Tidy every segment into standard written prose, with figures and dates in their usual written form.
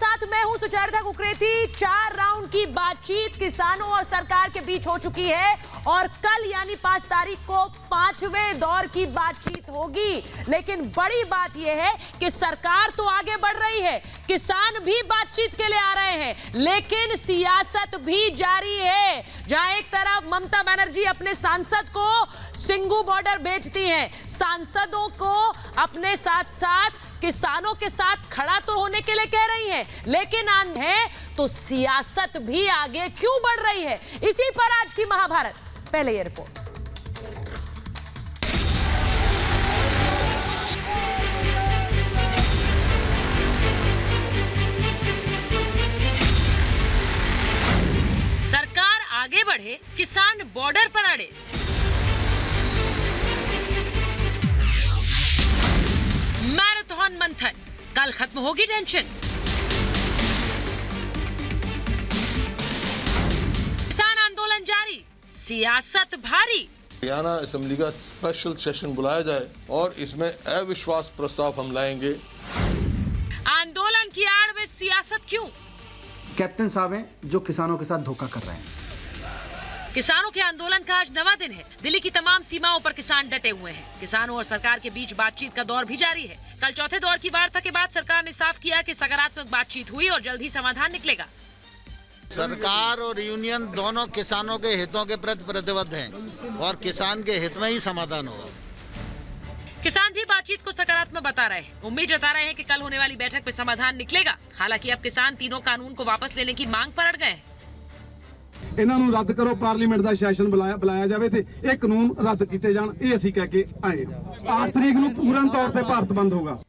साथ मैं हूं सुचेता कुकरेती। 4 राउंड की बातचीत किसानों और सरकार के बीच हो चुकी है और कल यानी 5 तारीख को 5वें दौर की बातचीत होगी। लेकिन बड़ी बात यह है कि सरकार तो आगे बढ़ रही है, किसान भी बातचीत के लिए आ रहे हैं, लेकिन सियासत भी जारी है। जहां एक तरफ ममता बनर्जी अपने सांसद को सिंगू बॉर्डर भेजती हैं, सांसदों को अपने साथ साथ किसानों के साथ खड़ा तो होने के लिए कह रही हैं, लेकिन है तो सियासत भी आगे क्यों बढ़ रही है? इसी पर आज की महाभारत। पहले ये रिपोर्ट। सरकार आगे बढ़े, किसान बॉर्डर पर अड़े। मैराथन मंथन, कल खत्म होगी टेंशन। किसान आंदोलन जारी, सियासत भारी। हरियाणा असेंबली का स्पेशल सेशन बुलाया जाए और इसमें अविश्वास प्रस्ताव हम लाएंगे। आंदोलन की आड़ में सियासत क्यों? कैप्टन साहब हैं जो किसानों के साथ धोखा कर रहे हैं। किसानों के आंदोलन का आज 9वां दिन है। दिल्ली की तमाम सीमाओं पर किसान डटे हुए हैं। किसानों और सरकार के बीच बातचीत का दौर भी जारी है। कल चौथे दौर की वार्ता के बाद सरकार ने साफ किया कि सकारात्मक बातचीत हुई और जल्द ही समाधान निकलेगा। सरकार और यूनियन दोनों किसानों के हितों के प्रति प्रतिबद्ध हैं और किसान के हित में ही समाधान होगा। किसान भी बातचीत को सकारात्मक बता रहे हैं, उम्मीद जता रहे हैं कि कल होने वाली बैठक में समाधान निकलेगा। हालांकि अब किसान तीनों कानून को वापस लेने की मांग पर अड़ गए हैं। ਇਹਨਾਂ ਨੂੰ ਰੱਦ ਕਰੋ, ਪਾਰਲੀਮੈਂਟ ਦਾ ਸੈਸ਼ਨ ਬੁਲਾਇਆ ਜਾਵੇ ਤੇ ਇਹ ਕਾਨੂੰਨ ਰੱਦ ਕੀਤੇ ਜਾਣ, ਇਹ ਅਸੀਂ ਕਹਿ ਕੇ ਆਏ। 8 ਤਰੀਕ ਨੂੰ ਪੂਰਨ ਤੌਰ ਤੇ ਭਾਰਤ ਬੰਦ होगा।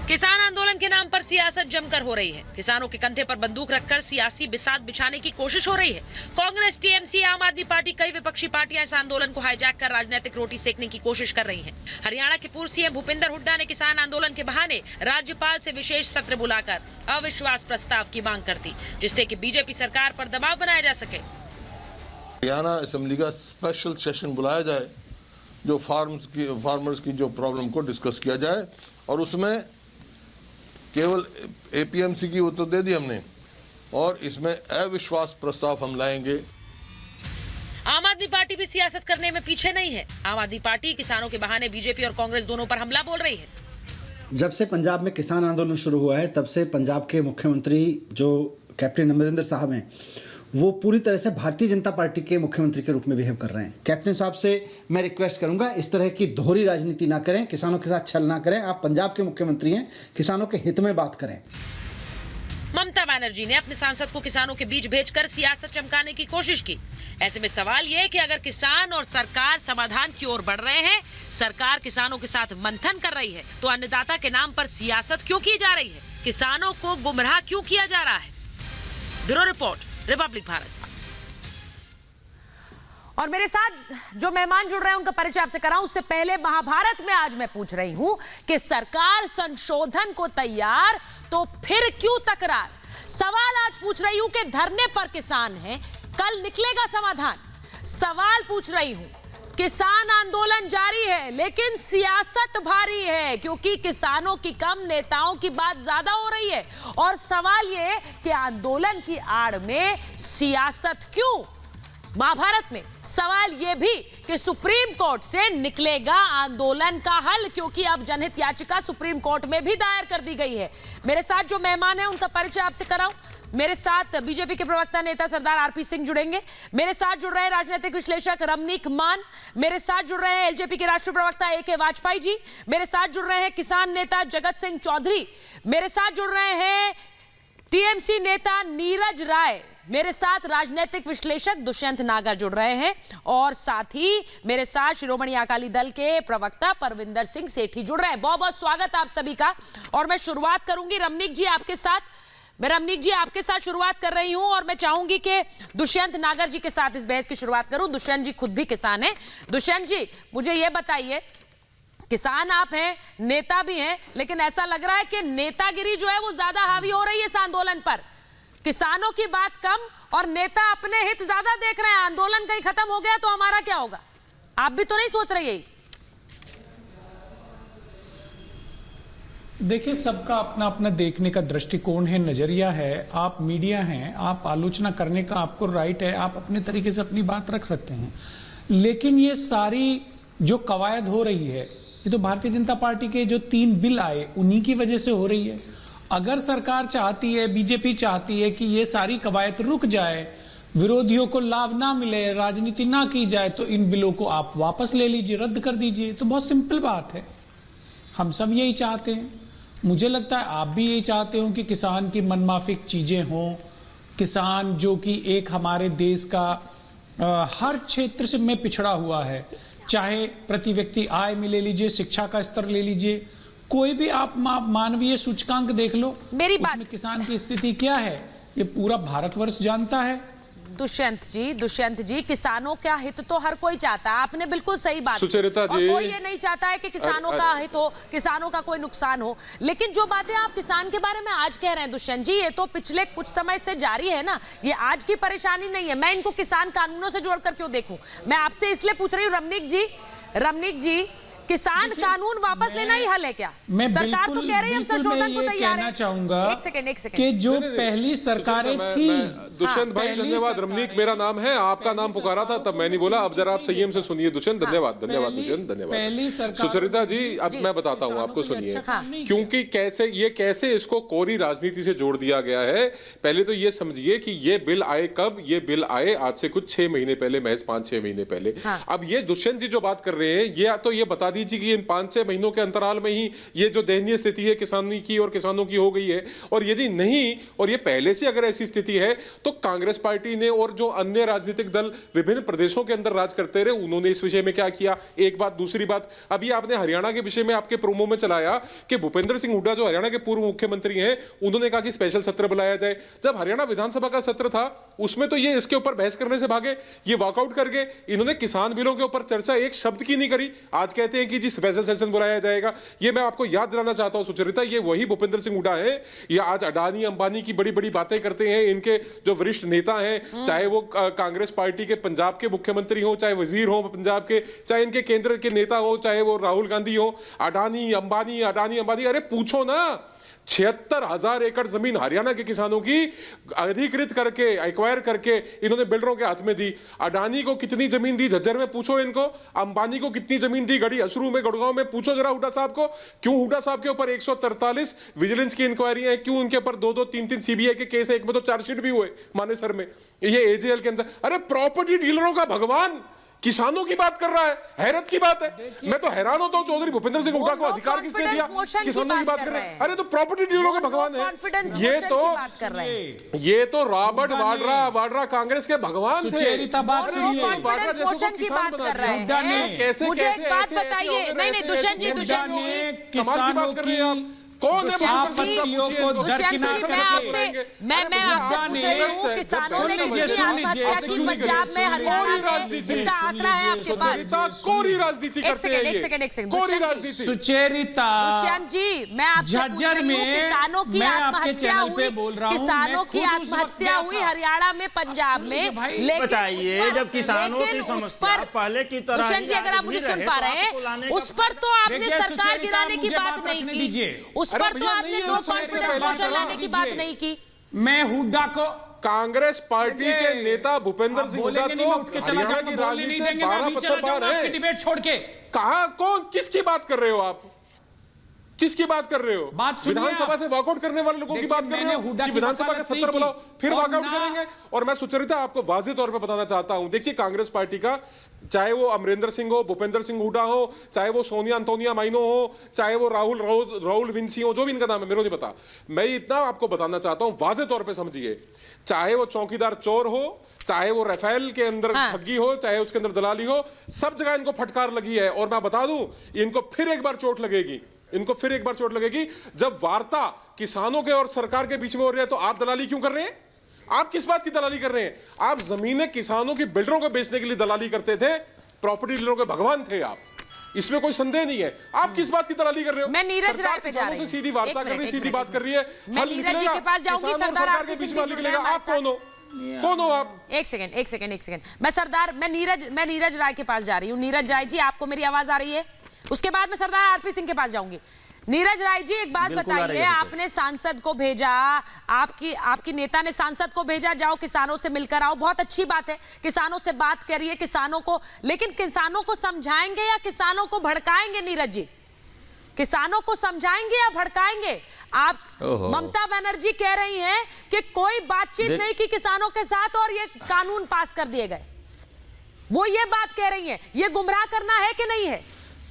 किसान आंदोलन के नाम पर सियासत जमकर हो रही है। किसानों के कंधे पर बंदूक रखकर सियासी बिसात बिछाने की कोशिश हो रही है। कांग्रेस, टीएमसी, आम आदमी पार्टी, कई विपक्षी पार्टियां इस आंदोलन को हाईजैक कर राजनीतिक रोटी सेकने की कोशिश कर रही हैं। हरियाणा के पूर्व सीएम भूपिंदर हुड्डा ने किसान आंदोलन के बहाने राज्यपाल से विशेष सत्र बुलाकर अविश्वास प्रस्ताव की मांग कर दी, जिससे कि बीजेपी सरकार पर दबाव बनाया जा सके। हरियाणा असेंबली का स्पेशल सेशन बुलाया जाए, जो फार्मर्स की जो प्रॉब्लम को डिस्कस किया जाए और उसमें केवल एपीएमसी की वो तो दे दी हमने और इसमें अविश्वास प्रस्ताव हम लाएंगे। आम आदमी पार्टी भी सियासत करने में पीछे नहीं है। आम आदमी पार्टी किसानों के बहाने बीजेपी और कांग्रेस दोनों पर हमला बोल रही है। जब से पंजाब में किसान आंदोलन शुरू हुआ है तब से पंजाब के मुख्यमंत्री जो कैप्टन अमरिंदर साहब हैं वो पूरी तरह से भारतीय जनता पार्टी के मुख्यमंत्री के रूप में बिहेव कर रहे हैं। कैप्टन साहब से मैं रिक्वेस्ट करूंगा इस तरह की दोहरी राजनीति ना करें, किसानों के साथ छल ना करें। आप पंजाब के मुख्यमंत्री हैं, किसानों के हित में बात करें। ममता बनर्जी ने अपने सांसद को किसानों के बीच भेजकर सियासत चमकाने की कोशिश की। ऐसे में सवाल ये है कि अगर किसान और सरकार समाधान की ओर बढ़ रहे हैं, सरकार किसानों के साथ मंथन कर रही है, तो अन्नदाता के नाम पर सियासत क्यों की जा रही है? किसानों को गुमराह क्यों किया जा रहा है? Bureau report, Republic Bharat. और मेरे साथ जो मेहमान जुड़ रहे हैं उनका परिचय आपसे कराऊं उससे पहले महाभारत में आज मैं पूछ रही हूं कि सरकार संशोधन को तैयार तो फिर क्यों तकरार? सवाल आज पूछ रही हूं कि धरने पर किसान हैं, कल निकलेगा समाधान? सवाल पूछ रही हूं, किसान आंदोलन जारी है लेकिन सियासत भारी है, क्योंकि किसानों की कम, नेताओं की बात ज्यादा हो रही है। और सवाल ये कि आंदोलन की आड़ में सियासत क्यों? महाभारत में सवाल यह भी कि सुप्रीम कोर्ट से निकलेगा आंदोलन का हल, क्योंकि अब जनहित याचिका सुप्रीम कोर्ट में भी दायर कर दी गई है। मेरे साथ जो मेहमान हैं उनका परिचय आपसे कराऊं। मेरे साथ बीजेपी के प्रवक्ता नेता सरदार आरपी सिंह जुड़ेंगे। मेरे साथ जुड़ रहे हैं राजनीतिक विश्लेषक रमनीक मान। मेरे साथ जुड़ रहे हैं एलजेपी के राष्ट्रीय प्रवक्ता ए के वाजपेयी जी। मेरे साथ जुड़ रहे हैं किसान नेता जगत सिंह चौधरी। मेरे साथ जुड़ रहे हैं टीएमसी नेता नीरज राय। मेरे साथ राजनीतिक विश्लेषक दुष्यंत नागर जुड़ रहे हैं और साथ ही मेरे साथ शिरोमणि अकाली दल के प्रवक्ता परविंदर सिंह सेठी जुड़ रहे हैं। बहुत बहुत स्वागत आप सभी का। और मैं शुरुआत करूंगी रमनीक जी आपके साथ। मैं रमनीक जी आपके साथ शुरुआत कर रही हूं और मैं चाहूंगी कि दुष्यंत नागर जी के साथ इस बहस की शुरुआत करूं। दुष्यंत जी खुद भी किसान हैं। दुष्यंत जी मुझे यह बताइए, किसान आप हैं, नेता भी हैं, लेकिन ऐसा लग रहा है कि नेतागिरी जो है वो ज्यादा हावी हो रही है इस आंदोलन पर। किसानों की बात कम और नेता अपने हित ज्यादा देख रहे हैं। आंदोलन कहीं खत्म हो गया तो हमारा क्या होगा? आप भी तो नहीं सोच रहे यही? देखिए, सबका अपना अपना देखने का दृष्टिकोण है, नजरिया है। आप मीडिया हैं, आप आलोचना करने का आपको राइट है, आप अपने तरीके से अपनी बात रख सकते हैं। लेकिन ये सारी जो कवायद हो रही है, ये तो भारतीय जनता पार्टी के जो 3 बिल आए उन्हीं की वजह से हो रही है। अगर सरकार चाहती है, बीजेपी चाहती है कि ये सारी कवायद रुक जाए, विरोधियों को लाभ ना मिले, राजनीति ना की जाए, तो इन बिलों को आप वापस ले लीजिए, रद्द कर दीजिए। तो बहुत सिंपल बात है, हम सब यही चाहते हैं। मुझे लगता है आप भी यही चाहते हो कि किसान की मनमाफिक चीजें हों, किसान जो कि एक हमारे देश का हर क्षेत्र से में पिछड़ा हुआ है, चाहे प्रति व्यक्ति आय में ले लीजिए, शिक्षा का स्तर ले लीजिए, कोई भी आप मानवीय सूचकांक देख लो, मेरी बात उसमें किसान की स्थिति क्या है ये पूरा भारतवर्ष जानता है। दुष्यंत जी, किसानों का हित तो हर कोई चाहता है, आपने बिल्कुल सही बात सुचरिता की। जी, और कोई ये नहीं चाहता है कि किसानों का हित हो, किसानों का कोई नुकसान हो। लेकिन जो बातें आप किसान के बारे में आज कह रहे हैं दुष्यंत जी, ये तो पिछले कुछ समय से जारी है ना, ये आज की परेशानी नहीं है। मैं इनको किसान कानूनों से जोड़कर क्यों देखूं? मैं आपसे इसलिए पूछ रही हूँ रमनीक जी, किसान कानून वापस लेना ही हल है क्या? सरकार तो कह रही है हम संशोधन को तैयार हैं। चाहूंगा एक सेकंड कि जो पहली सरकारें थी। दुष्यंत भाई धन्यवाद। रमनीक मेरा नाम है, आपका नाम पुकारा था तब मैं नहीं बोला। अब जरा आप संयम से सुनिए दुष्यंत। धन्यवाद दुष्यंत, धन्यवाद। सुचरिता जी, अब मैं बताता हूँ आपको, सुनिए, क्योंकि कैसे इसको कोरी राजनीति से जोड़ दिया गया है। पहले तो ये समझिए कि ये बिल आए कब? ये बिल आए आज से कुछ 6 महीने पहले, महज 5-6 महीने पहले। अब ये दुष्यंत जी जो बात कर रहे हैं, ये बता कि इन 5-6 महीनों के अंतराल में ही ये जो दयनीय स्थिति है किसानी की और किसानों की हो गई है। और यदि नहीं, और ये पहले से अगर ऐसी स्थिति है, तो कांग्रेस पार्टी ने और जो अन्य राजनीतिक दल विभिन्न प्रदेशों के अंदर राज करते रहे, उन्होंने इस विषय में क्या किया? एक बात। दूसरी बात, अभी आपने हरियाणा के विषय में आपके प्रोमो में चलाया कि भूपेंद्र सिंह हुड्डा जो हरियाणा के पूर्व मुख्यमंत्री हैं, उन्होंने कहा कि स्पेशल सत्र बुलाया जाए। जब हरियाणा विधानसभा का सत्र था, उसमें तो ये इसके ऊपर बहस करने से भागे, ये वॉकआउट कर गए। इन्होंने किसान बिलों के ऊपर चर्चा एक शब्द की नहीं करी। आज कहते हैं कि जी स्पेशल सेशन बुलाया जाएगा। ये मैं आपको याद दिलाना चाहता हूं सुचरिता, ये वही भूपेंद्र सिंह हुड्डा है। ये आज अडानी अंबानी की बड़ी बड़ी बातें करते हैं। इनके जो वरिष्ठ नेता हैं, चाहे वो कांग्रेस पार्टी के पंजाब के मुख्यमंत्री हो, चाहे वजीर हो पंजाब के, चाहे इनके केंद्र के नेता हो, चाहे वो राहुल गांधी हो, अडानी अंबानी। अरे पूछो ना, 76,000 एकड़ जमीन हरियाणा के किसानों की अधिकृत करके, एक्वायर करके इन्होंने बिल्डरों के हाथ में दी। अडानी को कितनी जमीन दी झज्जर में, पूछो इनको। अंबानी को कितनी जमीन दी गढ़ी असरू में, गुड़गांव में, पूछो जरा हुड्डा साहब को। क्यों हुड्डा साहब के ऊपर 143 विजिलेंस की इंक्वायरी है? क्यों उनके ऊपर 2-2, 3-3 सीबीआई के केस है? एक में तो चार्जशीट भी हुए मानेसर में, ये एजेएल के अंदर। अरे प्रॉपर्टी डीलरों का भगवान किसानों की बात कर रहा है, हैरत की बात है। मैं तो हैरान होता हूँ, चौधरी भूपेंद्र सिंह हुड्डा को अधिकार किसने दिया? किसानों की बात कर रहे हैं। अरे तो प्रॉपर्टी डीलरों के भगवान है। ये तो रॉबर्ट वाड्रा कांग्रेस के भगवान थे। कैसे बात बताइए। नहीं दुष्यंत जी, कमाल की बात कर रहे हैं आप। कौन है? मैं आपसे पूछ रही हूँ, किसानों ने कितनी आत्महत्या की पंजाब में, हरियाणा में, इसका आंकड़ा है आपके पास? कोरी राजनीति करते हैं ये। एक सेकंड कोरी राजनीति। सुचेरिता, दुष्यंत जी, मैं आपसे पूछ रही हूँ, किसानों की आत्महत्या हुई, किसानों की आत्महत्या हुई हरियाणा में, पंजाब में। लेकिन बताइए, जब किसानों की समस्या पहले की तरह, दुष्यंत जी अगर आप मुझे सुन पा रहे हैं, उस पर तो आपने सरकार गिराने की बात नहीं की, उस पर तो आपने नो कॉन्फिडेंस मोशन लाने की बात नहीं की। मैं हुड्डा को, कांग्रेस पार्टी के नेता भूपेंद्र सिंह हुड्डा तो हरियाणा की राजनीति से 12 पत्थर पार है। डिबेट छोड़ के कहां, कौन, किसकी बात कर रहे हो आप? किसकी बात कर रहे हो? विधानसभा से वॉकआउट करने वाले लोगों की बात कर रहे हो कि विधानसभा का सत्र बुलाओ फिर वॉकआउट करेंगे? और मैं सुचरिता आपको वाज़ेह तौर पे बताना चाहता हूं, देखिए कांग्रेस पार्टी का, चाहे वो अमरिंदर सिंह हो, भूपेंद्र सिंह हुड्डा हो, चाहे वो सोनिया अंतोनिया माइनो हो, चाहे वो राहुल विंसी हो, जो भी इनका नाम है मेरे को नहीं पता, मैं इतना आपको बताना चाहता हूं, वाज़ेह तौर पे समझिए। चाहे वो चौकीदार चोर हो, चाहे वो राफेल के अंदर ठगी हो, चाहे उसके अंदर दलाली हो, सब जगह इनको फटकार लगी है। और मैं बता दूं, इनको फिर एक बार चोट लगेगी, जब वार्ता किसानों के और सरकार के बीच में हो रही है। तो आप दलाली क्यों कर रहे हैं? आप किस बात की दलाली कर रहे हैं? आप जमीनें किसानों की बिल्डरों को बेचने के लिए दलाली करते थे, प्रॉपर्टी डीलरों के भगवान थे आप, इसमें कोई संदेह नहीं है। आप किस बात की दलाली कर रहे हो? मैं नीरज राय पे जा रही हूं, सीधी वार्ता कर रही, सीधी बात कर रही है। मैं नीरज जी के पास जाऊंगी, सरदार आरपी सिंह निकलेगा। आप कौन हो आप? एक सेकंड मैं नीरज राय के पास जा रही हूँ। नीरज राय जी, आपको मेरी आवाज आ रही है? उसके बाद मैं सरदार आरपी सिंह के पास जाऊंगी। नीरज राय जी एक बात बिल्कुल आ रही बताइए, है आपने सांसद को भेजा, आपकी नेता ने सांसद को भेजा, जाओ किसानों से मिलकर आओ, बहुत अच्छी बात है, किसानों से बात करिए, किसानों को, लेकिन किसानों को समझाएंगे या किसानों को भड़काएंगे? नीरज जी, किसानों को समझाएंगे या भड़काएंगे? आप ममता बनर्जी कह रही हैं कि कोई बातचीत नहीं की किसानों के साथ और ये कानून पास कर दिए गए, वो ये बात कह रही हैं, ये गुमराह करना है कि नहीं है?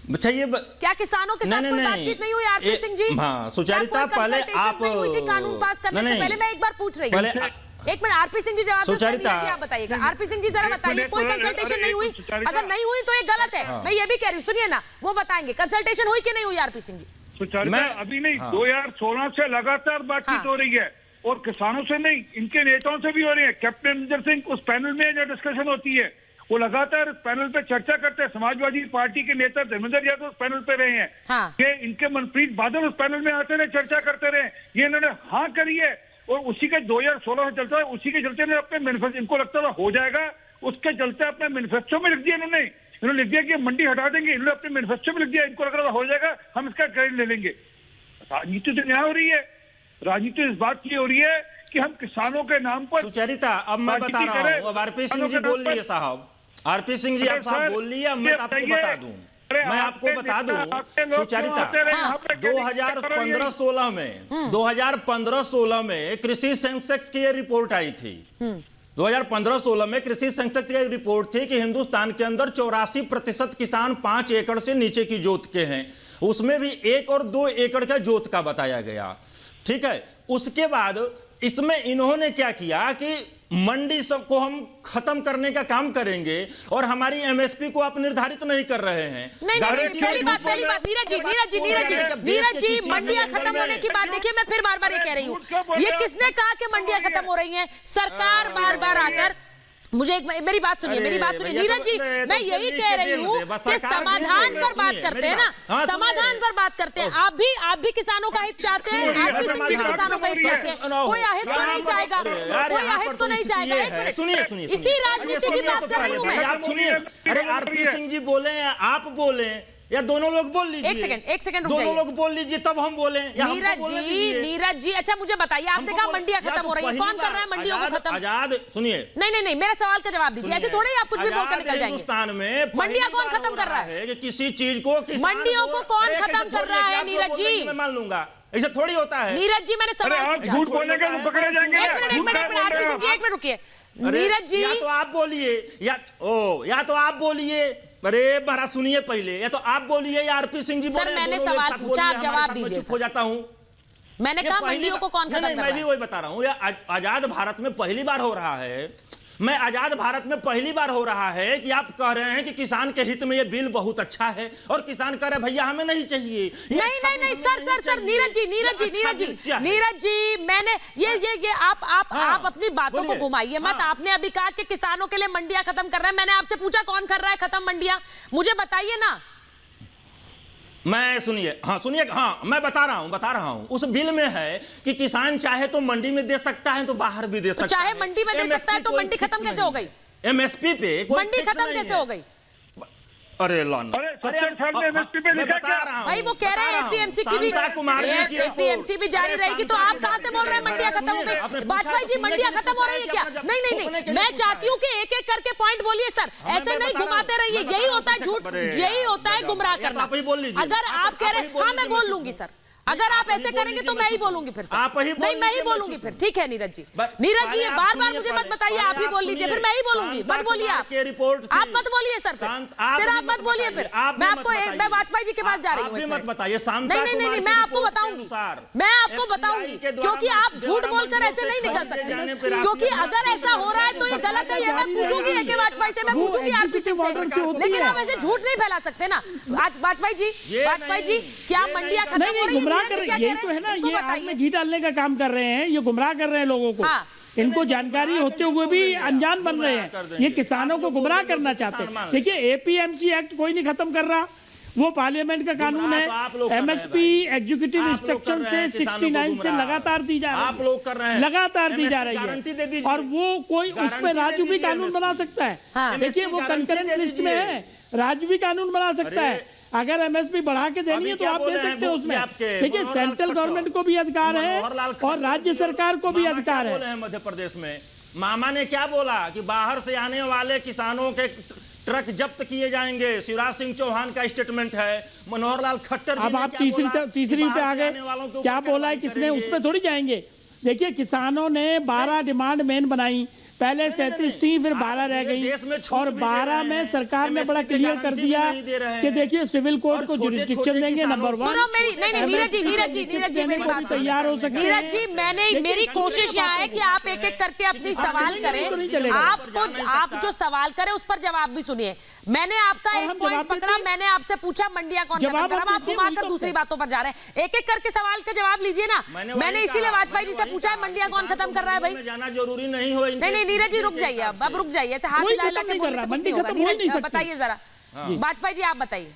अच्छा ये क्या किसानों के साथ कोई बातचीत नहीं हुई आरपी सिंह जी? हाँ सुचरिता, पहले आप नहीं हुई थी कानून पास करने से पहले? मैं एक बार पूछ रही हूँ, एक मिनट आरपी सिंह जी जवाब दो, नीरज जी आप बताइएगा। आरपी सिंह जी जरा बताइए, कोई कंसल्टेशन नहीं हुई? अगर नहीं हुई तो ये गलत है, मैं ये भी कह रही हूँ, सुनिए ना, वो बताएंगे कंसल्टेशन हुई कि नहीं हुई आरपी सिंह जी? सुचरिता अभी नहीं, 2016 से लगातार बातचीत हो रही है, और किसानों से नहीं, इनके नेताओं से भी हो रही है। कैप्टन अमरिंदर सिंह उस पैनल में जो डिस्कशन होती है, वो लगातार पैनल पे चर्चा करते हैं। समाजवादी पार्टी के नेता धर्मेंद्र यादव उस पैनल पे रहे हैं, कि इनके मनप्रीत बादल उस पैनल में आते रहे, चर्चा करते रहे, ये इन्होंने हाँ करी है, और उसी के 2016 से चलता है, उसी के चलते अपने मैनिफेस्टो, इनको लगता था हो जाएगा, उसके चलते अपने मैनिफेस्टो में लिख दिया इन्होंने लिख दिया कि मंडी हटा देंगे, इन्होंने अपने मैनिफेस्टो में लिख दिया, इनको लग रहा था हो जाएगा, हम इसका क्रेडिट ले लेंगे। राजनीति तो यहाँ हो रही है, राजनीति इस बात की हो रही है कि हम किसानों के नाम पर। सुचरिता अब मैं बता रहा हूँ, अब आरपी सिंह जी बोल लिए साहब, आरपी सिंह जी आप साहब बोल लिए, अब मैं आपको बता दूं, मैं आपको बता दूं सुचरिता, 2015-16 में 2015-16 में कृषि सेंसेक्स की ये रिपोर्ट आई थी। 2015-16 में कृषि सेंसेक्स की रिपोर्ट थी कि हिंदुस्तान के अंदर 84% किसान 5 एकड़ से नीचे की जोत के हैं, उसमें भी 1 और 2 एकड़ का जोत का बताया गया, ठीक है। उसके बाद इसमें इन्होंने क्या किया कि मंडी सबको हम खत्म करने का काम करेंगे और हमारी एमएसपी को आप निर्धारित नहीं कर रहे हैं। नहीं, पहली बात नीरज जी मंडियां खत्म होने की बात देखिए, मैं फिर बार बार ये कह रही हूँ, ये किसने कहा कि मंडियां खत्म हो रही हैं? सरकार बार बार आकर, मुझे मेरी बात सुनिए नीरज जी, मैं यही कह रही हूँ कि समाधान पर बात करते हैं ना, समाधान पर बात करते हैं। आप भी किसानों का हित चाहते हैं, आरपी सिंह जी भी किसानों का हित चाहते हैं, कोई अहित तो नहीं चाहेगा, कोई अहित तो नहीं चाहेगा। एक मिनट, इसी राजनीति की बात कर रही हूँ मैं। आप सुनिए, अरे आरपी सिंह जी बोले या आप बोले या दोनों लोग बोल लीजिए, एक सेकंड दोनों लोग बोल लीजिए तब हम बोले। नीरज जी अच्छा मुझे बताइए, आपने कहा मंडियां खत्म हो रही है, कौन कर रहा है मंडियों को खत्म? आजाद सुनिए, नहीं मेरा सवाल का जवाब दीजिए, ऐसे थोड़ी आप कुछ भी बोलकर निकल जाएंगे। हिंदुस्तान में मंडियां कौन खत्म कर रहा है? कि किसी चीज को मंडियों को कौन खत्म कर रहा है? नीरज जी मैं मान लूंगा, ऐसा थोड़ी होता है। नीरज जी मैंने सवाल पूछा, झूठ बोलने का पकड़े जाएंगे। एक मिनट आरपी सिंह जी, एक मिनट रुकिए। नीरज जी या तो आप बोलिए या तो आप बोलिए, अरे बड़ा सुनिए पहले, या तो आप बोलिए या आरपी सिंह जी बोले। सर मैंने सवाल पूछा, आप जवाब दीजिए। हो जाता हूँ, मैंने कहा मंडियों को कौन खत्म कर रहा है? मैं भी वही बता रहा हूँ, आजाद भारत में पहली बार हो रहा है, आजाद भारत में पहली बार हो रहा है कि आप कह रहे हैं कि किसान के हित में ये बिल बहुत अच्छा है, और किसान कह रहे भैया हमें नहीं चाहिए। नहीं सर नीरज जी मैंने ये आप अपनी बातों को घुमाइए मत। आपने अभी कहा कि किसानों के लिए मंडियां खत्म कर रहे हैं, मैंने आपसे पूछा कौन कर रहा है खत्म मंडियां, मुझे बताइए ना। मैं सुनिए, मैं बता रहा हूं, उस बिल में है कि किसान चाहे तो मंडी में दे सकता है तो बाहर भी दे सकता है। चाहे मंडी में दे सकता है तो मंडी खत्म कैसे हो गई? एमएसपी पे मंडी खत्म कैसे हो गई? अरे भाई वो कह रहे हैं एपीएमसी की भी, एपीएमसी भी जारी रहेगी, तो आप कहां से बोल रहे हैं मंडियां खत्म हो गई? वाजपेयी जी मंडियां खत्म हो रही है क्या? नहीं मैं चाहती हूँ कि एक एक करके पॉइंट बोलिए सर, ऐसे नहीं घुमाते रहिए, यही होता है झूठ, यही होता है गुमराह करना। अगर आप कह रहे हैं हाँ मैं बोल लूंगी सर, अगर आप ऐसे करेंगे तो मैं ही बोलूंगी फिर नहीं मैं ही बोलूंगी फिर। ठीक है नीरज जी ये बार बार मुझे मत बताइए, आप ही बोल लीजिए, फिर मैं ही बोलूंगी, मत बोलिए आप मत बोलिए सर, फिर आप मत बोलिए, फिर मैं वाजपेयी जी के पास जा रही हूँ। मत बताइए, नहीं मैं आपको बताऊंगी, क्योंकि आप झूठ बोलकर ऐसे नहीं निकल सकते, क्योंकि अगर ऐसा हो रहा है तो ये गलत है, ये मैं पूछूंगी एके वाजपेयी से, मैं पूछूंगी आरपी सिंह से, लेकिन आप ऐसे झूठ नहीं फैला सकते ना। आज वाजपेयी जी क्या मंडियां खत्म हो रही है? यही तो है ना, ये आग में घी डालने का काम कर रहे हैं, ये गुमराह कर रहे हैं लोगों को। इनको जानकारी होते हुए भी अनजान बन रहे हैं, ये किसानों को गुमराह करना चाहते हैं। देखिए एपीएमसी एक्ट कोई नहीं खत्म कर रहा, वो पार्लियामेंट का कानून है। एमएसपी एग्जीक्यूटिव इंस्ट्रक्शन से 69 से लगातार दी जा रही है, आप लोग कर रहे हैं, लगातार दी जा रही है, और वो कोई उस पर राज्य भी कानून बना सकता है। देखिए वो कंकरेंट लिस्ट में है, राज्य भी कानून बना सकता है। अगर एमएसपी बढ़ा के देनी है तो आप दे सकते हो उसमें। देखिए सेंट्रल गवर्नमेंट को भी अधिकार है और राज्य सरकार को भी अधिकार है। मध्य प्रदेश में मामा ने क्या बोला कि बाहर से आने वाले किसानों के ट्रक जब्त किए जाएंगे। शिवराज सिंह चौहान का स्टेटमेंट है, मनोहर लाल खट्टर। अब आप तीसरी पे आ गए, क्या बोला है किसने, उस पर थोड़ी जाएंगे। देखिए किसानों ने 12 डिमांड मेन बनाई, पहले 37 थी, फिर 12 रह गई और 12 में सरकार ने बड़ा क्लियर कर दिया कि देखिए सिविल कोर्ट को जुरिस्डिक्शन देंगे। नंबर 1 सुनो मेरी, नहीं नीरज जी मेरी बात तैयार हो सकते। नीरज जी मेरी कोशिश यहाँ है कि आप एक एक करके अपनी सवाल करें। आप जो सवाल करें उस पर जवाब भी सुनिए। मैंने आपका एक पॉइंट पकड़ा, मैंने आपसे पूछा मंडियां कौन खत्म कर रहा है, आप घुमाकर दूसरी बातों पर जा रहे हैं। एक एक करके सवाल के जवाब लीजिए ना। मैंने इसीलिए वाजपेयी जी से पूछा है मंडियां कौन खत्म कर रहा है भाई। जाना जरूरी नहीं हो। नहीं नीरज जी रुक जाइए, अब रुक जाइए, ऐसे हाथ हिला के बोलने से कुछ नहीं होगा। नीरज बताइए जरा, वाजपेयी जी आप बताइए।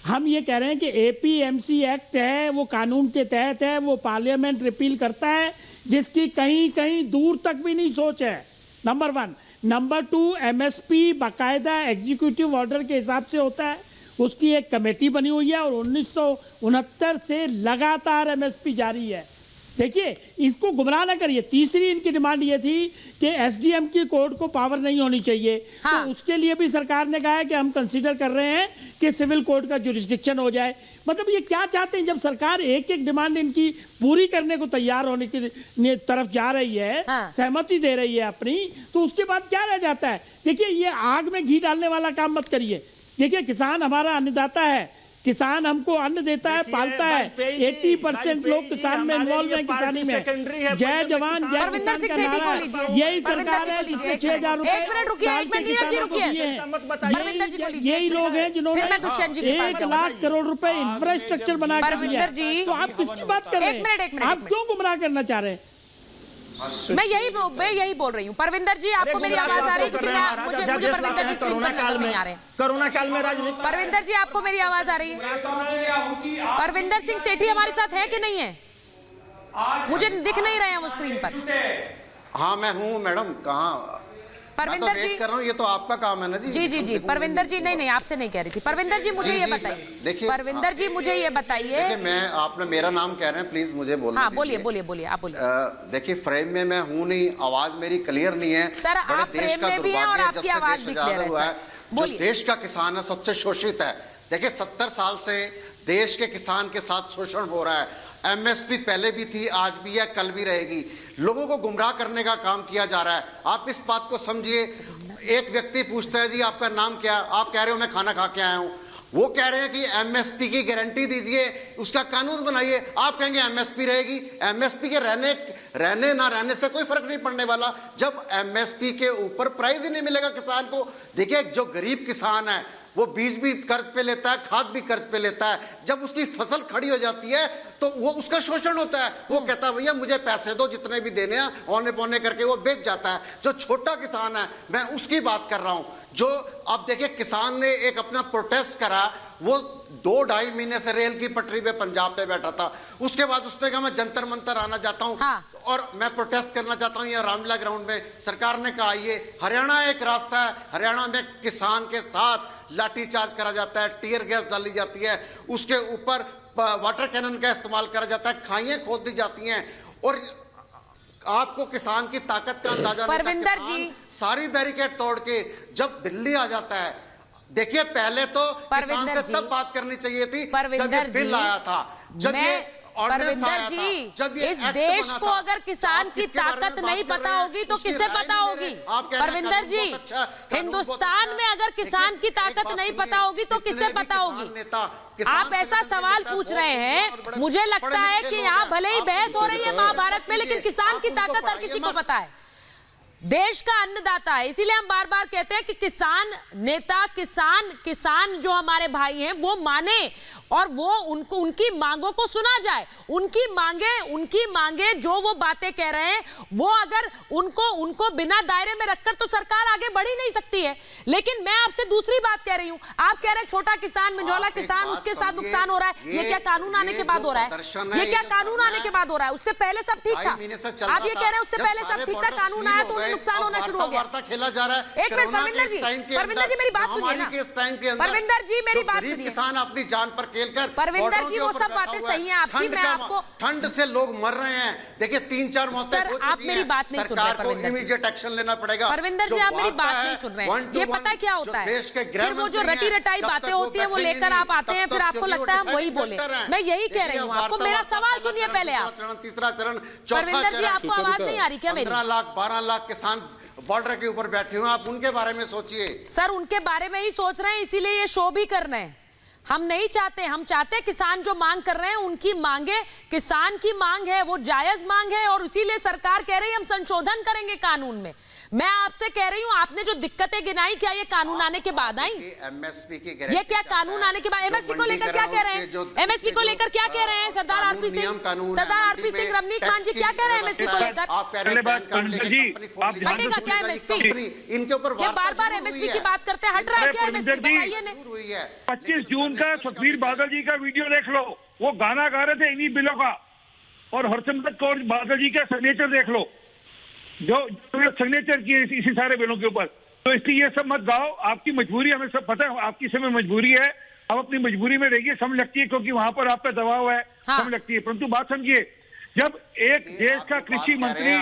हम ये कह रहे हैं कि एपीएमसी एक्ट है वो कानून के तहत है, वो पार्लियामेंट रिपील करता है, जिसकी कहीं कहीं दूर तक भी नहीं सोच है। नंबर 1। नंबर 2, एमएसपी बाकायदा एग्जीक्यूटिव ऑर्डर के हिसाब से होता है, उसकी एक कमेटी बनी हुई है और 1969 से लगातार एमएसपी जारी है। देखिए इसको गुमराह ना करिए। तीसरी इनकी डिमांड ये थी कि एसडीएम की कोर्ट को पावर नहीं होनी चाहिए। हाँ। तो उसके लिए भी सरकार ने कहा है कि हम कंसीडर कर रहे हैं कि सिविल कोर्ट का जुरिस्डिक्शन हो जाए। मतलब ये क्या चाहते हैं, जब सरकार एक एक डिमांड इनकी पूरी करने को तैयार होने की तरफ जा रही है, हाँ। सहमति दे रही है अपनी, तो उसके बाद क्या रह जाता है। देखिए ये आग में घी डालने वाला काम मत करिए। देखिए किसान हमारा अन्नदाता है, किसान हमको अन्न देता है, पालता है। 80% लोग किसान में इन्वॉल्व हैं, किसानी में। जय जवान जय परविंदर सिंह सेठी को लीजिए, यही सरकार है जिसने 6,000 रुपए। एक मिनट रुकिए, एक मिनट नीरज जी रुकिए, परविंदर जी को लीजिए। यही लोग हैं जिन्होंने 1 लाख करोड़ रुपए इंफ्रास्ट्रक्चर बना के दिया। तो आप किसकी बात कर रहे हैं? आप क्यों गुमराह करना चाह रहे हैं? मैं यही बोल रही हूँ। परविंदर जी आपको मेरी आवाज आ रही है? क्योंकि मुझे परविंदर जी स्क्रीन पर नजर नहीं आ रहे। कोरोना काल में राजनीति। परविंदर जी आपको मेरी आवाज आ रही है? परविंदर सिंह सेठी हमारे साथ है कि नहीं है? मुझे दिख नहीं रहे हैं वो स्क्रीन पर। हाँ मैं हूँ मैडम, कहाँ परविंदर जी कर रहा हूँ, ये तो आपका काम है ना जी। जी परविंदर जी, नहीं आपसे नहीं कह रही थी। परविंदर जी मुझे ये बताइए, देखिए परविंदर जी मुझे ये बताइए, मैं आपने मेरा नाम कह रहे हैं, प्लीज मुझे बोलने हाँ बोलिए आप बोलिए। देखिए फ्रेम में मैं हूँ नहीं, आवाज मेरी क्लियर नहीं है सर। आप फ्रेम में भी हैं और आपकी आवाज भी क्लियर है सर, बोलिए। देश का किसान है सबसे शोषित है। देखिए 70 साल से देश के किसान के साथ शोषण हो रहा है। एमएसपी पहले भी थी, आज भी है, कल भी रहेगी। लोगों को गुमराह करने का काम किया जा रहा है। आप इस बात को समझिए। एक व्यक्ति पूछता है जी आपका नाम क्या, आप कह रहे हो मैं खाना खा के आया हूं। वो कह रहे हैं कि एमएसपी की गारंटी दीजिए, उसका कानून बनाइए। आप कहेंगे एमएसपी रहेगी। एमएसपी के रहने ना रहने से कोई फर्क नहीं पड़ने वाला, जब एमएसपी के ऊपर प्राइस ही नहीं मिलेगा किसान को। देखिए जो गरीब किसान है वो बीज भी कर्ज पे लेता है, खाद भी कर्ज पे लेता है। जब उसकी फसल खड़ी हो जाती है तो वो उसका शोषण होता है। वो कहता है भैया मुझे पैसे दो, जितने भी देने हैं, औने पौने करके वो बेच जाता है। जो छोटा किसान है मैं उसकी बात कर रहा हूं। जो अब देखिए किसान ने एक अपना प्रोटेस्ट करा, वो 2-2.5 महीने से रेल की पटरी पे पंजाब पे बैठा था। उसके बाद उसने कहा मैं जंतर मंतर आना चाहता हूं, हाँ। और मैं प्रोटेस्ट करना चाहता हूं ये रामलीला ग्राउंड में। सरकार ने कहा ये हरियाणा एक रास्ता है, हरियाणा में किसान के साथ लाठीचार्ज करा जाता है, टीयर गैस डाली जाती है, उसके ऊपर वाटर कैनन का इस्तेमाल करा जाता है, खाइयां खोद दी जाती हैं। और आपको किसान की ताकत का अंदाजा परविंदर जी सारी बैरिकेड तोड़ के जब दिल्ली आ जाता है। देखिए पहले तो किसान से तब बात करनी चाहिए थी जब ये बिल आया था, जब ये परविंदर जी इस देश को अगर किसान की ताकत नहीं पता होगी तो किसे पता होगी? परविंदर जी हिंदुस्तान में अगर किसान की ताकत नहीं पता होगी तो किसे पता होगी? आप ऐसा सवाल पूछ रहे हैं। मुझे लगता है कि यहाँ भले ही बहस हो रही है महाभारत में, लेकिन किसान की ताकत हर किसी को पता है। देश का अन्नदाता है, इसीलिए हम बार बार कहते हैं कि किसान नेता, किसान जो हमारे भाई हैं वो माने और वो उनकी मांगों को सुना जाए। उनकी मांगे जो वो बातें कह रहे हैं वो अगर उनको बिना दायरे में रखकर तो सरकार आगे बढ़ ही नहीं सकती है। लेकिन मैं आपसे दूसरी बात कह रही हूं। आप कह रहे हैं छोटा किसान, मंझौला किसान, उसके साथ नुकसान हो रहा है। ये क्या कानून आने के बाद हो रहा है? ये क्या कानून आने के बाद हो रहा है? उससे पहले सब ठीक था। आप ये कह रहे हैं उससे पहले सब ठीक था, कानून आया तो उन्हें नुकसान होना शुरू हो गया। खेला जा रहा है। एक मिनट परविंदर जी, परविंदर जी मेरी बात सुनिए ना। परविंदर जी मेरी बात सुनिए। किसान अपनी जान पर खेलकर, परविंदर जी वो सब बातें सही हैं आपकी, मैं आपको ठंड से लोग मर रहे हैं। देखिए 3-4 मौतें हो चुकी हैं। आप मेरी बात नहीं सुन रहे परविंदर जी। इमीडिएट एक्शन लेना पड़ेगा। परविंदर जी आप मेरी बात नहीं सुन रहे हैं। ये पता है क्या होता है, फिर वो जो रटी रटाई बातें होती है वो लेकर आप आते हैं, फिर आपको लगता है हम वही बोले। मैं यही कह रही हूँ आपको, मेरा सवाल सुनिए पहले आप। तीसरा चरण, परविंदर जी आपको आवाज नहीं आ रही क्या मेरी? 15 लाख 12 लाख किसान बॉर्डर के ऊपर बैठे हुए हैं, आप उनके बारे में सोचिए। सर उनके बारे में ही सोच रहे हैं, इसीलिए ये शो भी कर रहे हैं। हम नहीं चाहते, हम चाहते हैं किसान जो मांग कर रहे हैं उनकी मांगे, किसान की मांग है वो जायज मांग है, और इसीलिए सरकार कह रही है हम संशोधन करेंगे कानून में। मैं आपसे कह रही हूं आपने जो दिक्कतें गिनाई, क्या ये कानून आने के बाद आई? एमएसपी की ये क्या कानून आने के बाद? एमएसपी को लेकर क्या कह रहे हैं? एमएसपी को लेकर क्या कह रहे हैं सरदार आरपी सिंह, रमनीक मान जी क्या कह रहे हैं एमएसपी को लेकर? हटेगा क्या एमएसपी? इनके ऊपर बार बार एमएसपी की बात करते हैं, हट रहा है क्या एमएसपी? बताइए ने। 25 जून का सुखबीर बादल जी का वीडियो देख लो, वो गाना गा रहे थे इन्हीं बिलों का, और हरसिमरत कौर बादल जी का सिग्नेचर देख लो, जो सिग्नेचर किए इसी सारे बिलों के ऊपर। तो इसलिए ये सब मत गाओ, आपकी मजबूरी हमें सब पता है, आपकी समय मजबूरी है, आप अपनी मजबूरी में रहिए, समझ लगती है क्योंकि वहां पर आप पे दबाव है। हाँ। समझ लगती है, परंतु बात समझिए, जब एक देश का कृषि मंत्री